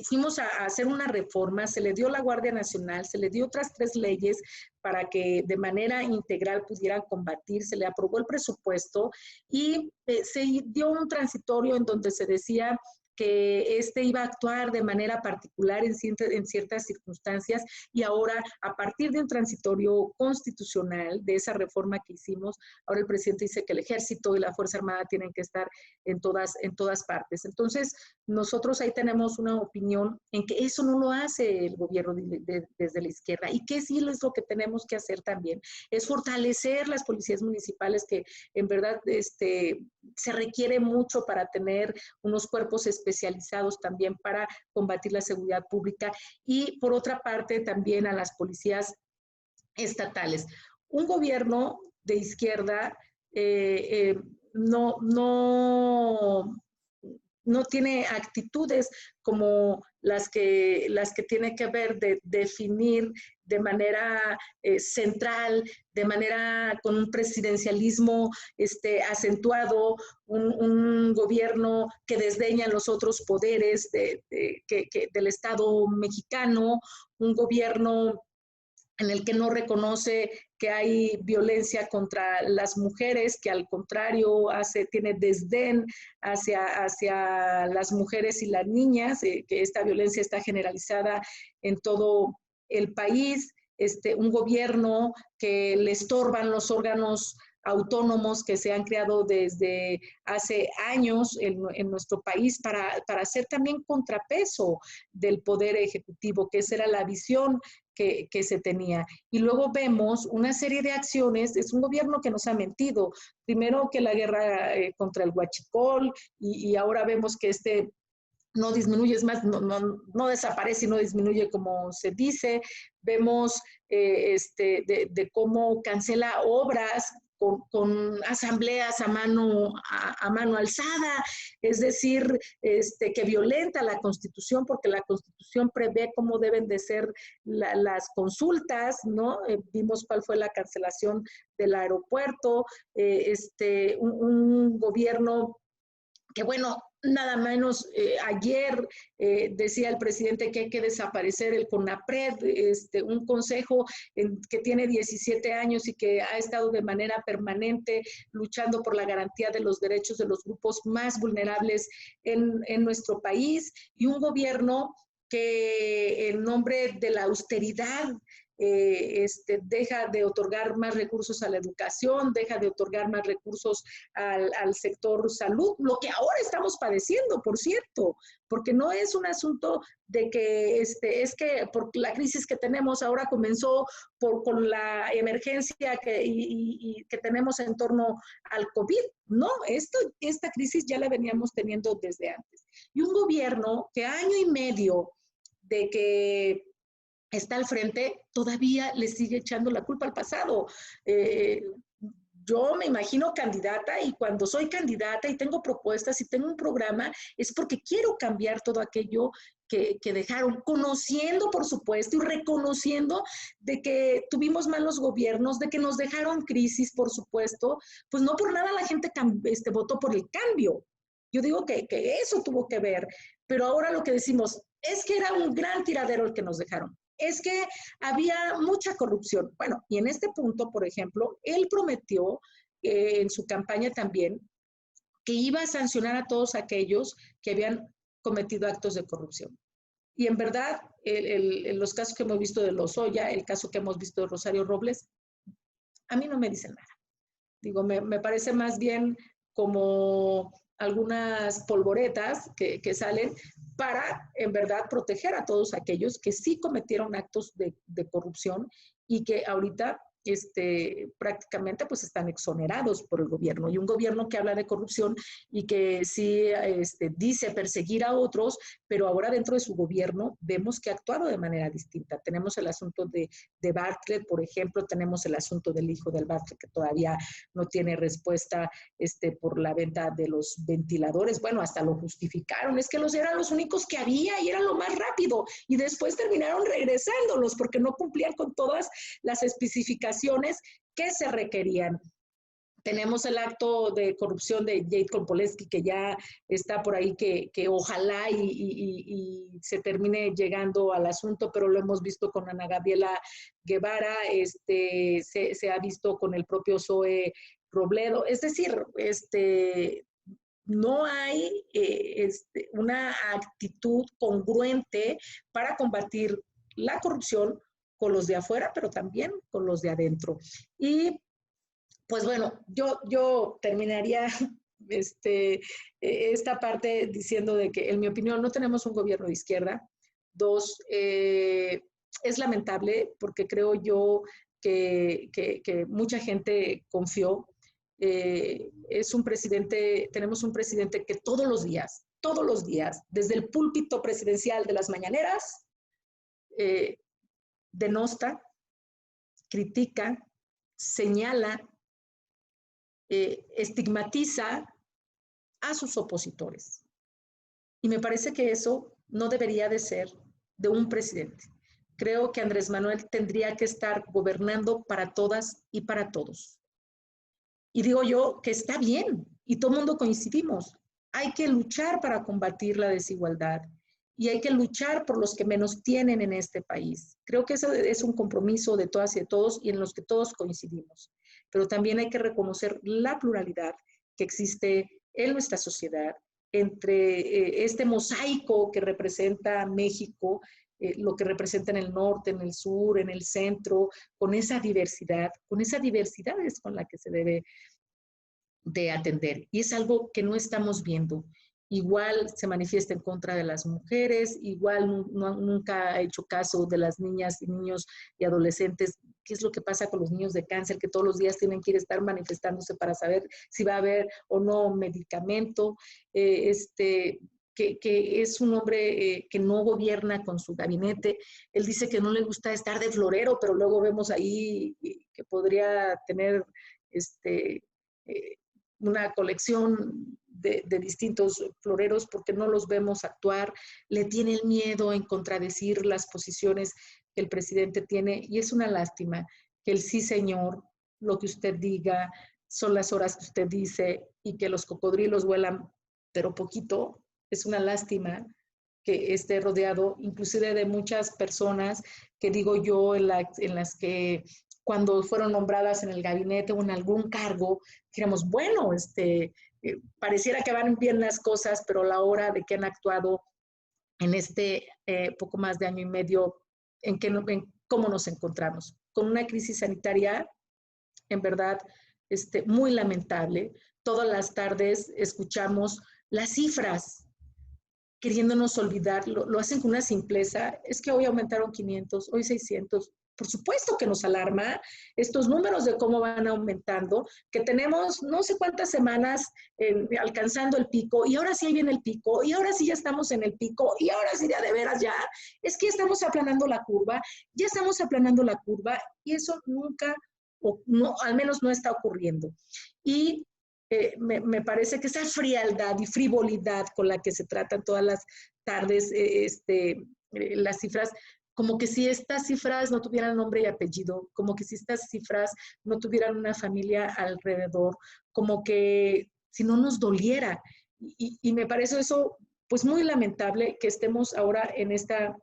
fuimos a hacer una reforma, se le dio la Guardia Nacional, se le dio otras 3 leyes para que de manera integral pudieran combatir, se le aprobó el presupuesto y se dio un transitorio en donde se decía que iba a actuar de manera particular en ciertas circunstancias y ahora, a partir de un transitorio constitucional, de esa reforma que hicimos, ahora el presidente dice que el ejército y la Fuerza Armada tienen que estar en todas partes. Entonces, nosotros ahí tenemos una opinión en que eso no lo hace el gobierno desde la izquierda y que sí es lo que tenemos que hacer también, es fortalecer las policías municipales que en verdad se requiere mucho para tener unos cuerpos especializados también para combatir la seguridad pública y por otra parte también a las policías estatales. Un gobierno de izquierda no tiene actitudes como las que tiene que ver de definir de manera central, de manera con un presidencialismo acentuado, un gobierno que desdeña los otros poderes del Estado mexicano, un gobierno en el que no reconoce que hay violencia contra las mujeres, que al contrario tiene desdén hacia las mujeres y las niñas, que esta violencia está generalizada en todo el país, un gobierno que le estorban los órganos autónomos que se han creado desde hace años en nuestro país para hacer también contrapeso del poder ejecutivo, que esa era la visión que se tenía. Y luego vemos una serie de acciones, es un gobierno que nos ha mentido, primero que la guerra contra el huachicol y ahora vemos que no disminuye, es más, no desaparece y no disminuye como se dice, vemos de cómo cancela obras con asambleas a mano alzada, es decir, que violenta la Constitución, porque la Constitución prevé cómo deben de ser las consultas, ¿no? Vimos cuál fue la cancelación del aeropuerto, un gobierno que bueno, nada menos ayer decía el presidente que hay que desaparecer el CONAPRED, un consejo que tiene 17 años y que ha estado de manera permanente luchando por la garantía de los derechos de los grupos más vulnerables en nuestro país, y un gobierno que en nombre de la austeridad deja de otorgar más recursos a la educación, deja de otorgar más recursos al sector salud, lo que ahora estamos padeciendo, por cierto, porque no es un asunto de que es que por la crisis que tenemos ahora comenzó con la emergencia que tenemos en torno al COVID. No, esta crisis ya la veníamos teniendo desde antes. Y un gobierno que año y medio de que está al frente, todavía le sigue echando la culpa al pasado. Yo me imagino candidata, y cuando soy candidata y tengo propuestas y tengo un programa, es porque quiero cambiar todo aquello que dejaron, conociendo, por supuesto, y reconociendo de que tuvimos malos gobiernos, de que nos dejaron crisis, por supuesto, pues no por nada la gente votó por el cambio. Yo digo que eso tuvo que ver, pero ahora lo que decimos es que era un gran tiradero el que nos dejaron. Es que había mucha corrupción. Bueno, y en este punto, por ejemplo, él prometió en su campaña también que iba a sancionar a todos aquellos que habían cometido actos de corrupción. Y en verdad, los casos que hemos visto de Lozoya, el caso que hemos visto de Rosario Robles, a mí no me dicen nada. Digo, me parece más bien como algunas polvoretas que salen para, en verdad, proteger a todos aquellos que sí cometieron actos de corrupción y que ahorita prácticamente pues están exonerados por el gobierno. Y un gobierno que habla de corrupción y que sí dice perseguir a otros, pero ahora dentro de su gobierno vemos que ha actuado de manera distinta. Tenemos el asunto de Bartlett, por ejemplo, tenemos el asunto del hijo del Bartlett que todavía no tiene respuesta por la venta de los ventiladores. Bueno, hasta lo justificaron, es que eran los únicos que había y eran lo más rápido, y después terminaron regresándolos porque no cumplían con todas las especificaciones que se requerían. Tenemos el acto de corrupción de Jade Korpolevsky, que ya está por ahí, que ojalá y se termine llegando al asunto, pero lo hemos visto con Ana Gabriela Guevara, se ha visto con el propio Zoe Robledo. Es decir, no hay una actitud congruente para combatir la corrupción con los de afuera, pero también con los de adentro. Y pues bueno, yo terminaría esta parte diciendo de que, en mi opinión, no tenemos un gobierno de izquierda. Dos, es lamentable porque creo yo que mucha gente confió. Tenemos un presidente que todos los días, desde el púlpito presidencial de las mañaneras, denosta, critica, señala, estigmatiza a sus opositores. Y me parece que eso no debería de ser de un presidente. Creo que Andrés Manuel tendría que estar gobernando para todas y para todos. Y digo yo que está bien, y todo el mundo coincidimos. Hay que luchar para combatir la desigualdad y hay que luchar por los que menos tienen en este país. Creo que eso es un compromiso de todas y de todos y en los que todos coincidimos. Pero también hay que reconocer la pluralidad que existe en nuestra sociedad, entre este mosaico que representa México, lo que representa en el norte, en el sur, en el centro, con esa diversidad es con la que se debe de atender. Y es algo que no estamos viendo. Igual se manifiesta en contra de las mujeres, igual nunca ha hecho caso de las niñas y niños y adolescentes. ¿Qué es lo que pasa con los niños de cáncer? Que todos los días tienen que ir a estar manifestándose para saber si va a haber o no medicamento. Que es un hombre que no gobierna con su gabinete. Él dice que no le gusta estar de florero, pero luego vemos ahí que podría tener una colección de distintos floreros porque no los vemos actuar. Le tiene el miedo en contradecir las posiciones que el presidente tiene, y es una lástima que el sí señor, lo que usted diga, son las horas que usted dice, y que los cocodrilos vuelan pero poquito. Es una lástima que esté rodeado inclusive de muchas personas que digo yo en las que cuando fueron nombradas en el gabinete o en algún cargo, dijéramos, bueno, pareciera que van bien las cosas, pero a la hora de que han actuado en poco más de año y medio, en cómo nos encontramos, con una crisis sanitaria, en verdad, muy lamentable. Todas las tardes escuchamos las cifras, queriéndonos olvidar, lo hacen con una simpleza. Es que hoy aumentaron 500, hoy 600. Por supuesto que nos alarma estos números de cómo van aumentando, que tenemos no sé cuántas semanas alcanzando el pico, y ahora sí ahí viene el pico, y ahora sí ya estamos en el pico, y ahora sí ya de veras ya, es que estamos aplanando la curva, y eso nunca, o no, al menos no está ocurriendo. Y me parece que esa frialdad y frivolidad con la que se tratan todas las tardes las cifras, como que si estas cifras no tuvieran nombre y apellido, como que si estas cifras no tuvieran una familia alrededor, como que si no nos doliera. Y me parece eso pues muy lamentable que estemos ahora en esta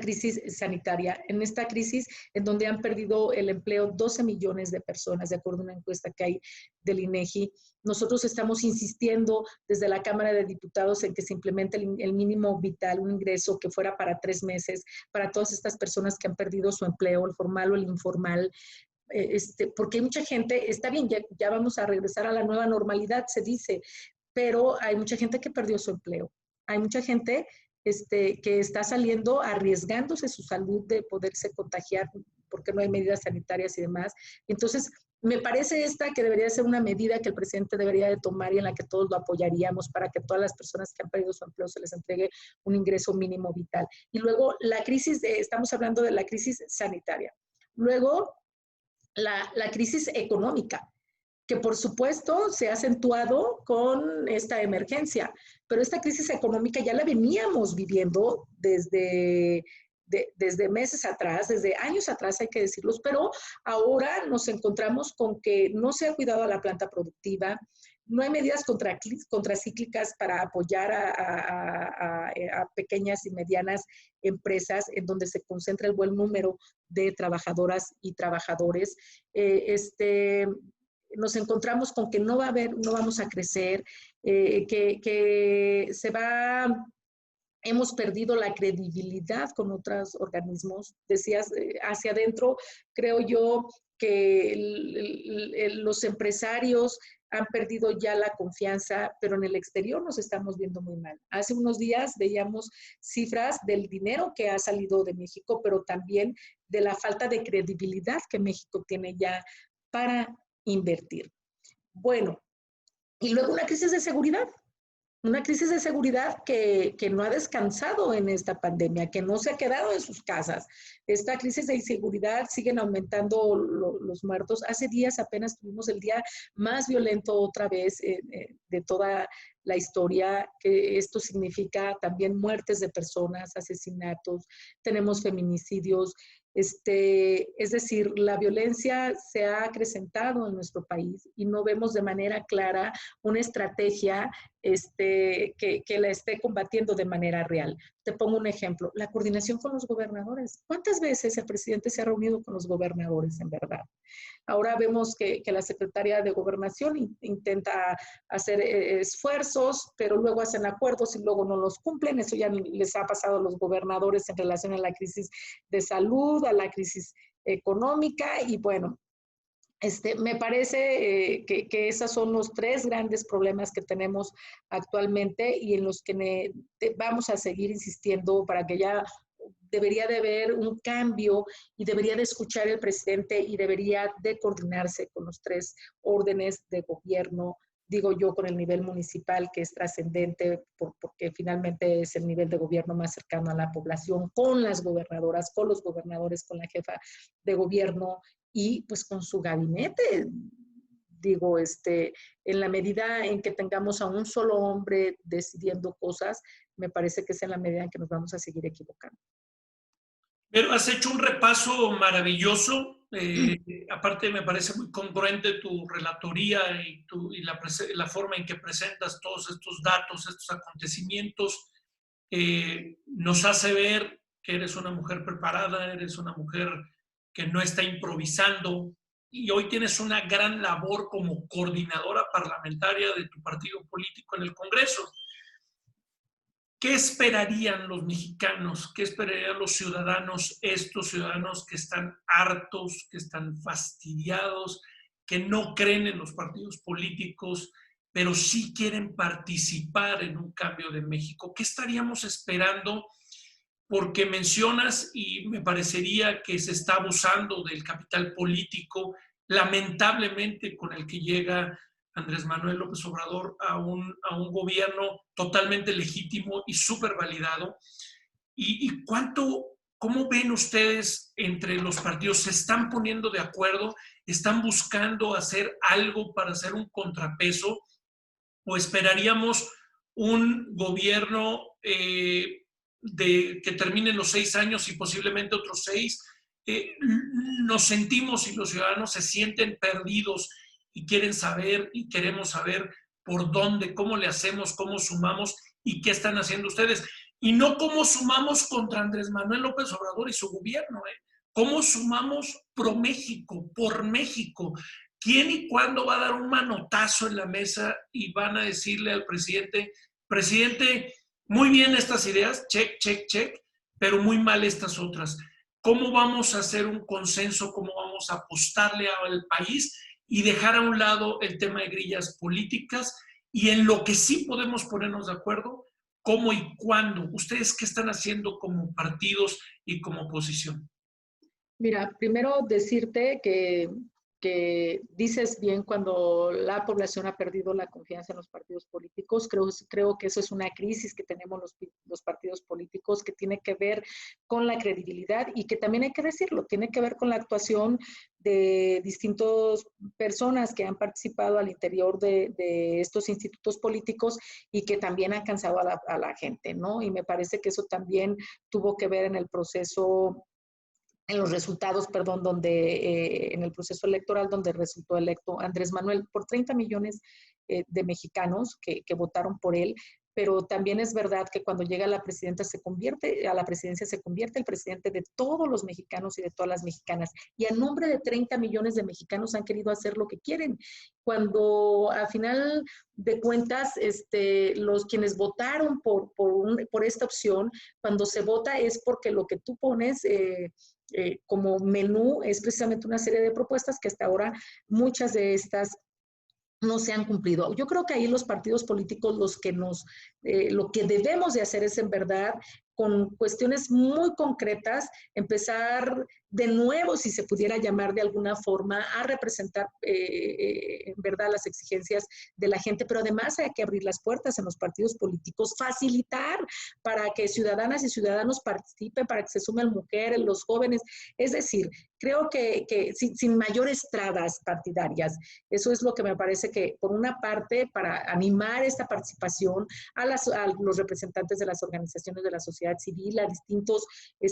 crisis sanitaria, en esta crisis en donde han perdido el empleo 12 millones de personas, de acuerdo a una encuesta que hay del INEGI. Nosotros estamos insistiendo desde la Cámara de Diputados en que se implemente el mínimo vital, un ingreso que fuera para 3 meses, para todas estas personas que han perdido su empleo, el formal o el informal. Porque hay mucha gente, está bien, ya vamos a regresar a la nueva normalidad, se dice, pero hay mucha gente que perdió su empleo. Hay mucha gente que está saliendo arriesgándose su salud de poderse contagiar porque no hay medidas sanitarias y demás. Entonces, me parece que debería ser una medida que el presidente debería de tomar y en la que todos lo apoyaríamos para que todas las personas que han perdido su empleo se les entregue un ingreso mínimo vital. Y luego, estamos hablando de la crisis sanitaria. Luego, la crisis económica, que por supuesto se ha acentuado con esta emergencia, pero esta crisis económica ya la veníamos viviendo desde meses atrás, desde años atrás hay que decirlos, pero ahora nos encontramos con que no se ha cuidado a la planta productiva, no hay medidas contracíclicas para apoyar a pequeñas y medianas empresas en donde se concentra el buen número de trabajadoras y trabajadores. Nos encontramos con que no vamos a crecer, hemos perdido la credibilidad con otros organismos. Decías, hacia adentro, creo yo que los empresarios han perdido ya la confianza, pero en el exterior nos estamos viendo muy mal. Hace unos días veíamos cifras del dinero que ha salido de México, pero también de la falta de credibilidad que México tiene ya para invertir. Bueno, y luego una crisis de seguridad que no ha descansado en esta pandemia, que no se ha quedado en sus casas. Esta crisis de inseguridad, siguen aumentando los muertos. Hace días apenas tuvimos el día más violento otra vez de toda la historia, que esto significa también muertes de personas, asesinatos, tenemos feminicidios. Es decir, la violencia se ha acrecentado en nuestro país y no vemos de manera clara una estrategia que la esté combatiendo de manera real. Te pongo un ejemplo, la coordinación con los gobernadores. ¿Cuántas veces el presidente se ha reunido con los gobernadores en verdad? Ahora vemos que la secretaria de Gobernación intenta hacer esfuerzos, pero luego hacen acuerdos y luego no los cumplen. Eso ya les ha pasado a los gobernadores en relación a la crisis de salud, a la crisis económica y bueno, me parece que esos son los 3 grandes problemas que tenemos actualmente y en los que vamos a seguir insistiendo para que ya debería de haber un cambio y debería de escuchar el presidente y debería de coordinarse con los 3 órdenes de gobierno, digo yo, con el nivel municipal, que es trascendente porque finalmente es el nivel de gobierno más cercano a la población, con las gobernadoras, con los gobernadores, con la jefa de gobierno y pues con su gabinete. Digo, en la medida en que tengamos a un solo hombre decidiendo cosas, me parece que es en la medida en que nos vamos a seguir equivocando. Pero has hecho un repaso maravilloso. Aparte, me parece muy congruente tu relatoría y la forma en que presentas todos estos datos, estos acontecimientos. Nos hace ver que eres una mujer preparada, eres una mujer que no está improvisando y hoy tienes una gran labor como coordinadora parlamentaria de tu partido político en el Congreso. ¿Qué esperarían los mexicanos? ¿Qué esperarían los ciudadanos, estos ciudadanos que están hartos, que están fastidiados, que no creen en los partidos políticos, pero sí quieren participar en un cambio de México? ¿Qué estaríamos esperando? Porque mencionas, y me parecería que se está abusando del capital político, lamentablemente con el que llega Andrés Manuel López Obrador a un gobierno totalmente legítimo y súper validado. ¿Y cuánto ¿Cómo ven ustedes entre los partidos? ¿Se están poniendo de acuerdo? ¿Están buscando hacer algo para hacer un contrapeso? ¿O esperaríamos un gobierno que termine los 6 años y posiblemente otros 6? Nos sentimos y los ciudadanos se sienten perdidos y quieren saber y queremos saber por dónde, cómo le hacemos, cómo sumamos y qué están haciendo ustedes. Y no cómo sumamos contra Andrés Manuel López Obrador y su gobierno, cómo sumamos pro México, por México. ¿Quién y cuándo va a dar un manotazo en la mesa y van a decirle al presidente, presidente, muy bien estas ideas, check, check, check, pero muy mal estas otras? ¿Cómo vamos a hacer un consenso? ¿Cómo vamos a apostarle al país y dejar a un lado el tema de grillas políticas? Y en lo que sí podemos ponernos de acuerdo, ¿cómo y cuándo? ¿Ustedes qué están haciendo como partidos y como oposición? Mira, primero decirte que dices bien cuando la población ha perdido la confianza en los partidos políticos. Creo que eso es una crisis que tenemos los partidos políticos que tiene que ver con la credibilidad y que también hay que decirlo, tiene que ver con la actuación de distintas personas que han participado al interior de estos institutos políticos y que también han cansado a la gente, ¿no? Y me parece que eso también tuvo que ver en el proceso, en los resultados, perdón, en el proceso electoral donde resultó electo Andrés Manuel por 30 millones de mexicanos que votaron por él, pero también es verdad que cuando llega a la presidencia se convierte el presidente de todos los mexicanos y de todas las mexicanas. Y a nombre de 30 millones de mexicanos han querido hacer lo que quieren. Cuando a final de cuentas, los quienes votaron por esta opción, cuando se vota es porque lo que tú pones como menú es precisamente una serie de propuestas que hasta ahora muchas de estas no se han cumplido. Yo creo que ahí los partidos políticos lo que debemos de hacer es en verdad con cuestiones muy concretas, empezar de nuevo, si se pudiera llamar de alguna forma, a representar en verdad las exigencias de la gente, pero además hay que abrir las puertas en los partidos políticos, facilitar para que ciudadanas y ciudadanos participen, para que se sumen mujeres, los jóvenes, es decir, creo que sin mayores trabas partidarias. Eso es lo que me parece que, por una parte, para animar esta participación a los representantes de las organizaciones de la sociedad civil, a distintos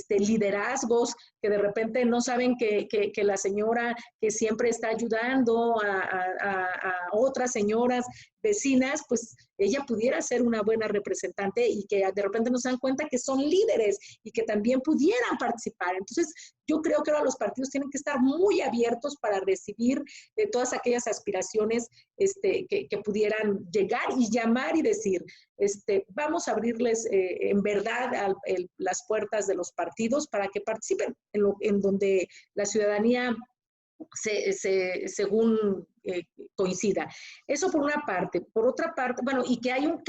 liderazgos que de repente no saben que la señora que siempre está ayudando a otras señoras vecinas, pues ella pudiera ser una buena representante y que de repente nos dan cuenta que son líderes y que también pudieran participar. Entonces, yo creo que ahora los partidos tienen que estar muy abiertos para recibir todas aquellas aspiraciones que pudieran llegar y llamar y decir, vamos a abrirles en verdad las puertas de los partidos para que participen en donde la ciudadanía según coincida. Eso por una parte. Por otra parte, bueno, y que hay un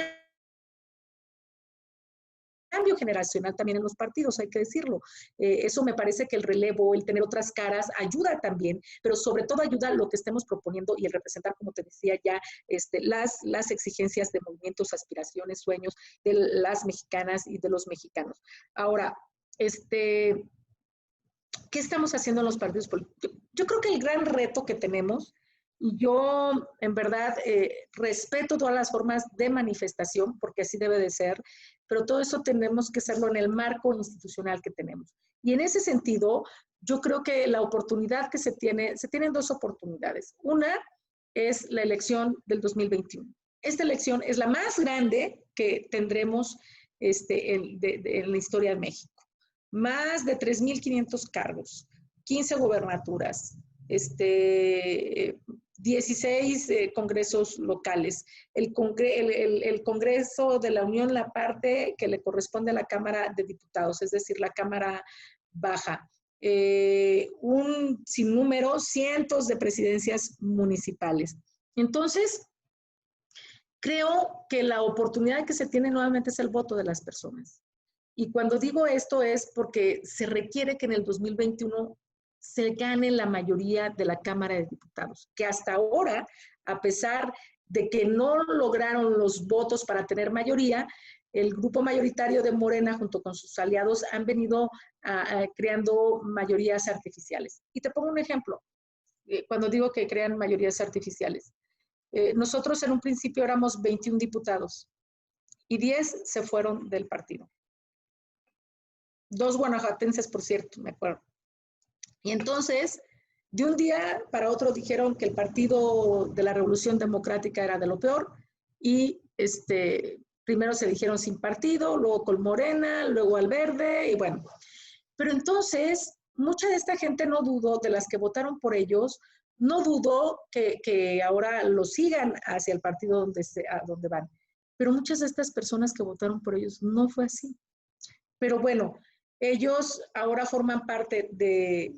cambio generacional también en los partidos, hay que decirlo. Eso me parece que el relevo, el tener otras caras, ayuda también, pero sobre todo ayuda a lo que estemos proponiendo y el representar, como te decía ya, las exigencias de movimientos, aspiraciones, sueños de las mexicanas y de los mexicanos. Ahora, ¿qué estamos haciendo en los partidos políticos? Yo creo que el gran reto que tenemos, y yo en verdad respeto todas las formas de manifestación, porque así debe de ser, pero todo eso tenemos que hacerlo en el marco institucional que tenemos. Y en ese sentido, yo creo que la oportunidad que se tienen dos oportunidades. Una es la elección del 2021. Esta elección es la más grande que tendremos en la historia de México. Más de 3,500 cargos, 15 gobernaturas, 16 congresos locales, el Congreso de la Unión, la parte que le corresponde a la Cámara de Diputados, es decir, la Cámara Baja, un sinnúmero, cientos de presidencias municipales. Entonces, creo que la oportunidad que se tiene nuevamente es el voto de las personas. Y cuando digo esto es porque se requiere que en el 2021 se gane la mayoría de la Cámara de Diputados, que hasta ahora, a pesar de que no lograron los votos para tener mayoría, el grupo mayoritario de Morena, junto con sus aliados, han venido creando mayorías artificiales. Y te pongo un ejemplo, cuando digo que crean mayorías artificiales. Nosotros en un principio éramos 21 diputados y 10 se fueron del partido. 2 guanajuatenses, por cierto, me acuerdo. Y entonces, de un día para otro dijeron que el Partido de la Revolución Democrática era de lo peor y primero se dijeron sin partido, luego con Morena, luego al Verde y bueno. Pero entonces, mucha de esta gente no dudó, de las que votaron por ellos, no dudó que ahora lo sigan hacia el partido donde van. Pero muchas de estas personas que votaron por ellos no fue así. Pero bueno, ellos ahora forman parte de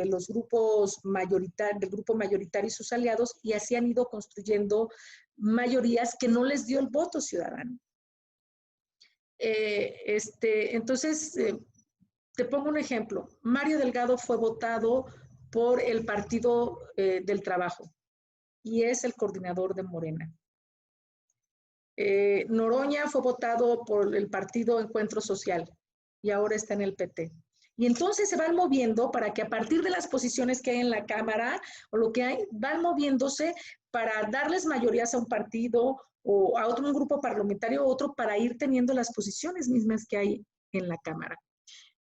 los grupos mayoritarios, del grupo mayoritario y sus aliados, y así han ido construyendo mayorías que no les dio el voto ciudadano. Entonces, te pongo un ejemplo. Mario Delgado fue votado por el Partido del Trabajo y es el coordinador de Morena. Noroña fue votado por el Partido Encuentro Social y ahora está en el PT. Y entonces se van moviendo para que a partir de las posiciones que hay en la Cámara o lo que hay, van moviéndose para darles mayorías a un partido o a un grupo parlamentario o otro para ir teniendo las posiciones mismas que hay en la Cámara.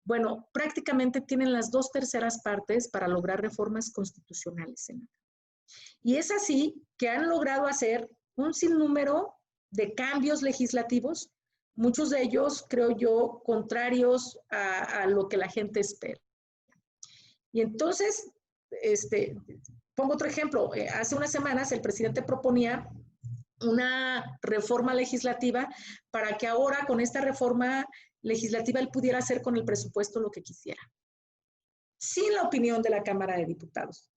Bueno, prácticamente tienen las 2/3 partes para lograr reformas constitucionales. Y es así que han logrado hacer un sinnúmero de cambios legislativos, muchos de ellos, creo yo, contrarios a lo que la gente espera. Y entonces, pongo otro ejemplo. Hace unas semanas el presidente proponía una reforma legislativa para que ahora con esta reforma legislativa él pudiera hacer con el presupuesto lo que quisiera, sin la opinión de la Cámara de Diputados.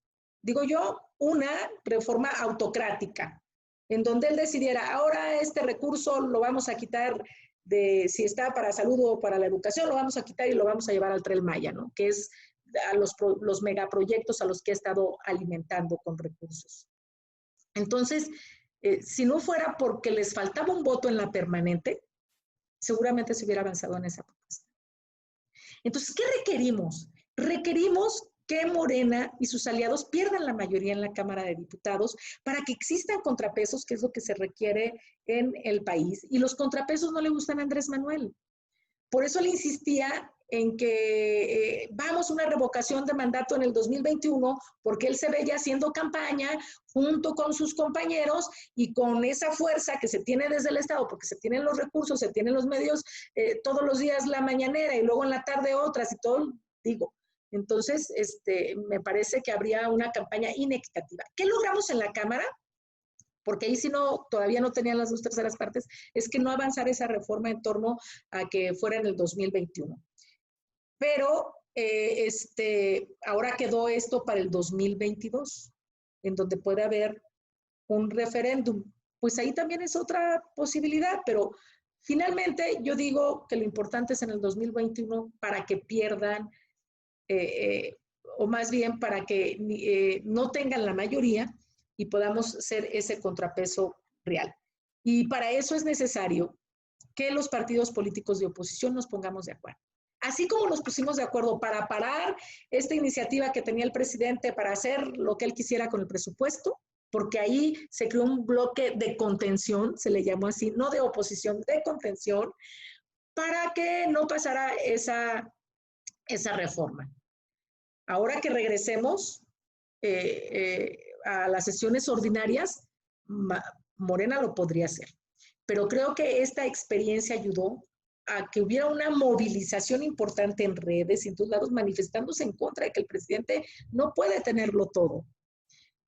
Digo yo, una reforma autocrática, en donde él decidiera, ahora este recurso lo vamos a quitar de si está para salud o para la educación, lo vamos a quitar y lo vamos a llevar al Tren Maya, ¿no? Que es a los megaproyectos a los que ha estado alimentando con recursos. Entonces, si no fuera porque les faltaba un voto en la permanente, seguramente se hubiera avanzado en esa propuesta. Entonces, ¿qué requerimos? Requerimos que Morena y sus aliados pierdan la mayoría en la Cámara de Diputados para que existan contrapesos, que es lo que se requiere en el país. Y los contrapesos no le gustan a Andrés Manuel. Por eso le insistía en que vamos a una revocación de mandato en el 2021, porque él se veía haciendo campaña junto con sus compañeros y con esa fuerza que se tiene desde el Estado, porque se tienen los recursos, se tienen los medios, todos los días la mañanera y luego en la tarde otras y todo, digo. Entonces, me parece que habría una campaña inequitativa. ¿Qué logramos en la Cámara? Porque ahí si no, todavía no tenían las 2/3 partes, es que no avanzar esa reforma en torno a que fuera en el 2021. Pero ahora quedó esto para el 2022, en donde puede haber un referéndum. Pues ahí también es otra posibilidad, pero finalmente yo digo que lo importante es en el 2021 para que pierdan, o más bien para que no tengan la mayoría y podamos ser ese contrapeso real. Y para eso es necesario que los partidos políticos de oposición nos pongamos de acuerdo. Así como nos pusimos de acuerdo para parar esta iniciativa que tenía el presidente para hacer lo que él quisiera con el presupuesto, porque ahí se creó un bloque de contención, se le llamó así, no de oposición, de contención, para que no pasara esa reforma. Ahora que regresemos a las sesiones ordinarias, Morena lo podría hacer. Pero creo que esta experiencia ayudó a que hubiera una movilización importante en redes y en todos lados manifestándose en contra de que el presidente no puede tenerlo todo.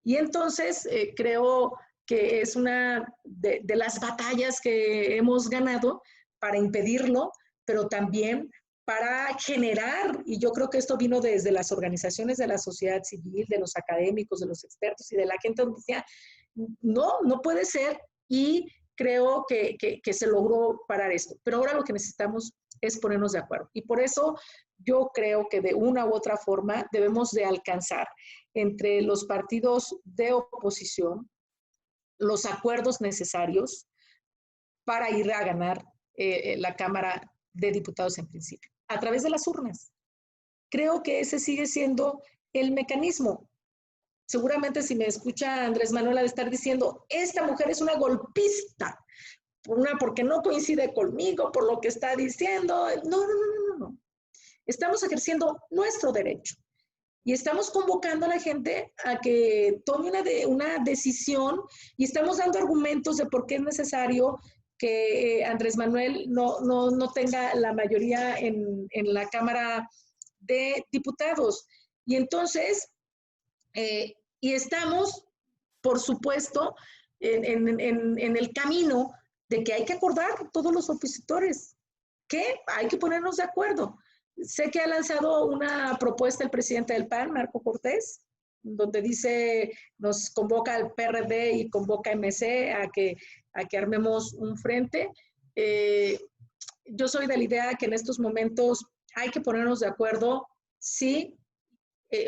Y entonces creo que es una de las batallas que hemos ganado para impedirlo, pero también para generar, y yo creo que esto vino desde las organizaciones de la sociedad civil, de los académicos, de los expertos y de la gente donde decía, no puede ser, y creo que se logró parar esto. Pero ahora lo que necesitamos es ponernos de acuerdo. Y por eso yo creo que de una u otra forma debemos de alcanzar entre los partidos de oposición los acuerdos necesarios para ir a ganar la Cámara de Diputados en principio, a través de las urnas. Creo que ese sigue siendo el mecanismo. Seguramente si me escucha Andrés Manuel ha de estar diciendo, esta mujer es una golpista, porque no coincide conmigo, por lo que está diciendo. No. Estamos ejerciendo nuestro derecho y estamos convocando a la gente a que tome una decisión y estamos dando argumentos de por qué es necesario que Andrés Manuel no tenga la mayoría en la Cámara de Diputados. Y entonces, y estamos, por supuesto, en el camino de que hay que acordar todos los opositores, que hay que ponernos de acuerdo. Sé que ha lanzado una propuesta el presidente del PAN, Marco Cortés, donde dice, nos convoca al PRD y convoca a MC a que armemos un frente. Yo soy de la idea que en estos momentos hay que ponernos de acuerdo, sí,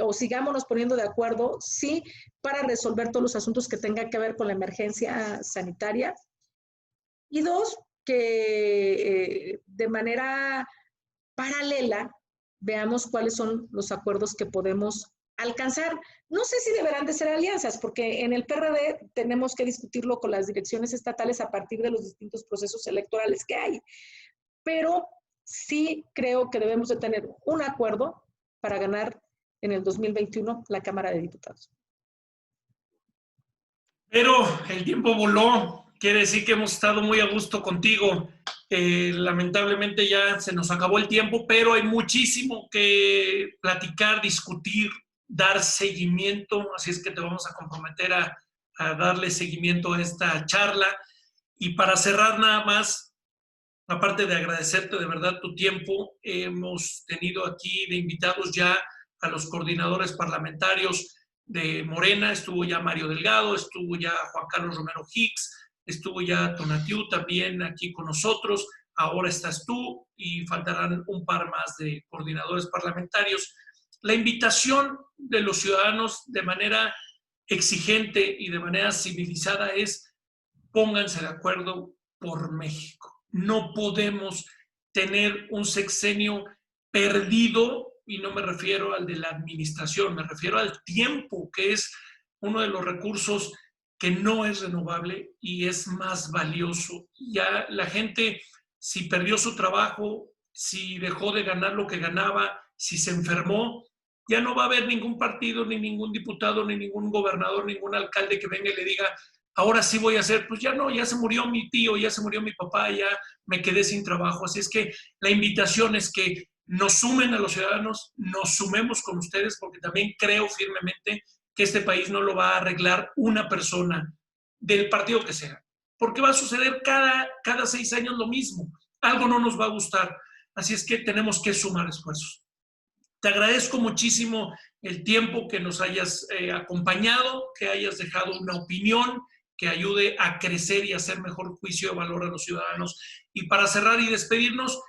o sigámonos poniendo de acuerdo, sí, para resolver todos los asuntos que tengan que ver con la emergencia sanitaria. Y dos, que de manera paralela veamos cuáles son los acuerdos que podemos alcanzar. No sé si deberán de ser alianzas, porque en el PRD tenemos que discutirlo con las direcciones estatales a partir de los distintos procesos electorales que hay. Pero sí creo que debemos de tener un acuerdo para ganar en el 2021 la Cámara de Diputados. Pero el tiempo voló. Quiere decir que hemos estado muy a gusto contigo. Lamentablemente ya se nos acabó el tiempo, pero hay muchísimo que platicar, discutir, dar seguimiento. Así es que te vamos a comprometer a darle seguimiento a esta charla. Y para cerrar nada más, aparte de agradecerte de verdad tu tiempo, hemos tenido aquí de invitados ya a los coordinadores parlamentarios de Morena. Estuvo ya Mario Delgado, estuvo ya Juan Carlos Romero Hicks, estuvo ya Tonatiuh también aquí con nosotros, ahora estás tú y faltarán un par más de coordinadores parlamentarios. La invitación de los ciudadanos de manera exigente y de manera civilizada es: pónganse de acuerdo por México. No podemos tener un sexenio perdido, y no me refiero al de la administración, me refiero al tiempo, que es uno de los recursos que no es renovable y es más valioso. Ya la gente, si perdió su trabajo, si dejó de ganar lo que ganaba, si se enfermó, ya no va a haber ningún partido, ni ningún diputado, ni ningún gobernador, ningún alcalde que venga y le diga, ahora sí voy a hacer, pues ya no, ya se murió mi tío, ya se murió mi papá, ya me quedé sin trabajo. Así es que la invitación es que nos sumen a los ciudadanos, nos sumemos con ustedes, porque también creo firmemente que este país no lo va a arreglar una persona del partido que sea, porque va a suceder cada 6 años lo mismo, algo no nos va a gustar, así es que tenemos que sumar esfuerzos. Te agradezco muchísimo el tiempo que nos hayas acompañado, que hayas dejado una opinión que ayude a crecer y a hacer mejor juicio de valor a los ciudadanos. Y para cerrar y despedirnos,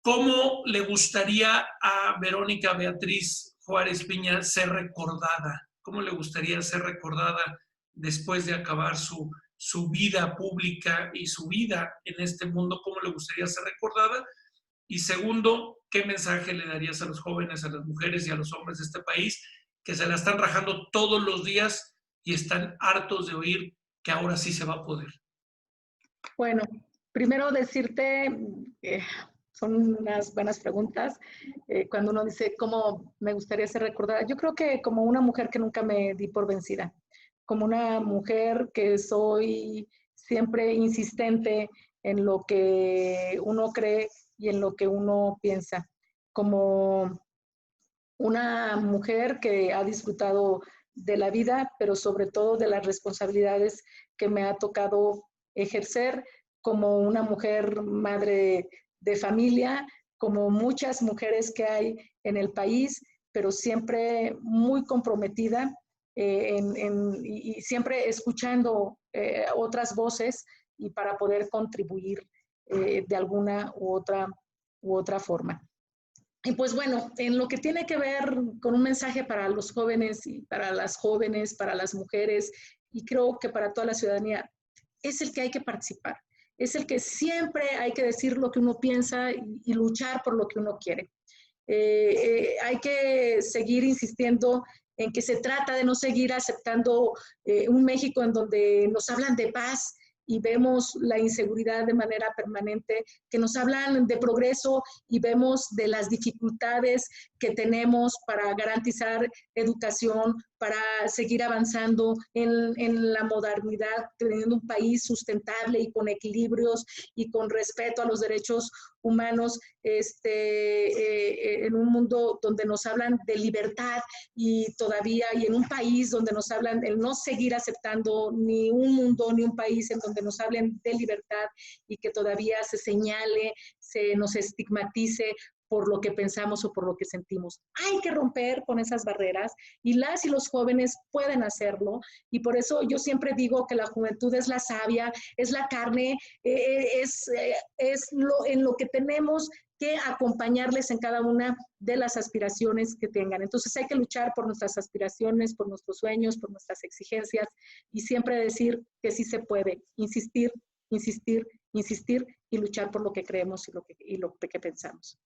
¿cómo le gustaría a Verónica Beatriz Juárez Piña ser recordada? ¿Cómo le gustaría ser recordada después de acabar su vida pública y su vida en este mundo? ¿Cómo le gustaría ser recordada? Y segundo, ¿qué mensaje le darías a los jóvenes, a las mujeres y a los hombres de este país que se la están rajando todos los días y están hartos de oír que ahora sí se va a poder? Bueno, primero decirte, son unas buenas preguntas. Cuando uno dice cómo me gustaría ser recordada, yo creo que como una mujer que nunca me di por vencida, como una mujer que soy siempre insistente en lo que uno cree y en lo que uno piensa, como una mujer que ha disfrutado de la vida, pero sobre todo de las responsabilidades que me ha tocado ejercer, como una mujer madre de familia, como muchas mujeres que hay en el país, pero siempre muy comprometida y siempre escuchando otras voces y para poder contribuir de alguna u otra forma. Y pues bueno, en lo que tiene que ver con un mensaje para los jóvenes y para las jóvenes, para las mujeres, y creo que para toda la ciudadanía, es el que hay que participar. es el que siempre hay que decir lo que uno piensa y luchar por lo que uno quiere. Hay que seguir insistiendo en que se trata de no seguir aceptando un México en donde nos hablan de paz y vemos la inseguridad de manera permanente, que nos hablan de progreso y vemos de las dificultades que tenemos para garantizar educación, para seguir avanzando en la modernidad, teniendo un país sustentable y con equilibrios y con respeto a los derechos humanos, en un mundo donde nos hablan de libertad y todavía, y en un país donde nos hablan de no seguir aceptando ni un mundo ni un país en donde nos hablen de libertad y que todavía se señale, se nos estigmatice por lo que pensamos o por lo que sentimos. Hay que romper con esas barreras y las y los jóvenes pueden hacerlo, y por eso yo siempre digo que la juventud es la savia, es la carne, es en lo que tenemos que acompañarles en cada una de las aspiraciones que tengan. Entonces hay que luchar por nuestras aspiraciones, por nuestros sueños, por nuestras exigencias y siempre decir que sí se puede, insistir, insistir, insistir y luchar por lo que creemos y lo que pensamos.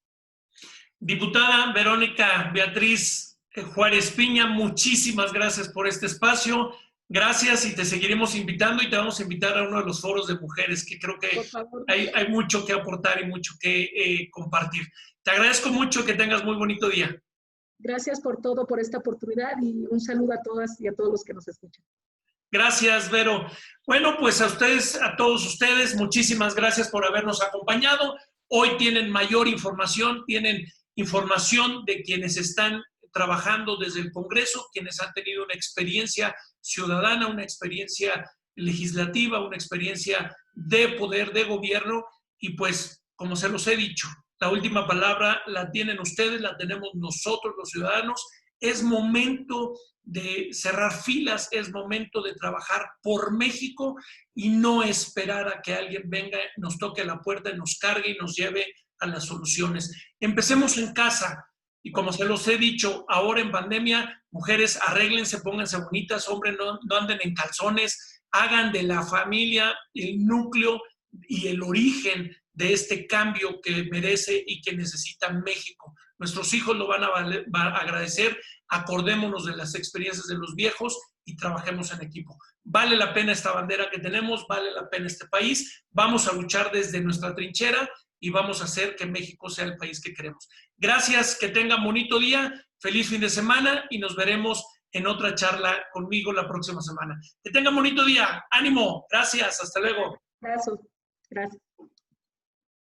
Diputada Verónica Beatriz Juárez Piña, muchísimas gracias por este espacio. Gracias y te seguiremos invitando y te vamos a invitar a uno de los foros de mujeres, que creo que hay mucho que aportar y mucho que compartir. Te agradezco mucho, que tengas muy bonito día. Gracias por todo, por esta oportunidad y un saludo a todas y a todos los que nos escuchan. Gracias, Vero. Bueno, pues a ustedes, a todos ustedes, muchísimas gracias por habernos acompañado. Hoy tienen mayor información, tienen información de quienes están trabajando desde el Congreso, quienes han tenido una experiencia ciudadana, una experiencia legislativa, una experiencia de poder, de gobierno, y pues, como se los he dicho, la última palabra la tienen ustedes, la tenemos nosotros los ciudadanos. Es momento de cerrar filas, es momento de trabajar por México y no esperar a que alguien venga, nos toque a la puerta, nos cargue y nos lleve a las soluciones. Empecemos en casa y, como se los he dicho, ahora en pandemia, mujeres, arréglense, pónganse bonitas, hombres, no anden en calzones, hagan de la familia el núcleo y el origen de este cambio que merece y que necesita México. Nuestros hijos lo van a agradecer. Acordémonos de las experiencias de los viejos y trabajemos en equipo. Vale la pena esta bandera que tenemos, vale la pena este país. Vamos a luchar desde nuestra trinchera y vamos a hacer que México sea el país que queremos. Gracias, que tengan bonito día, feliz fin de semana y nos veremos en otra charla conmigo la próxima semana. Que tengan bonito día, ánimo, gracias, hasta luego. Gracias. Gracias.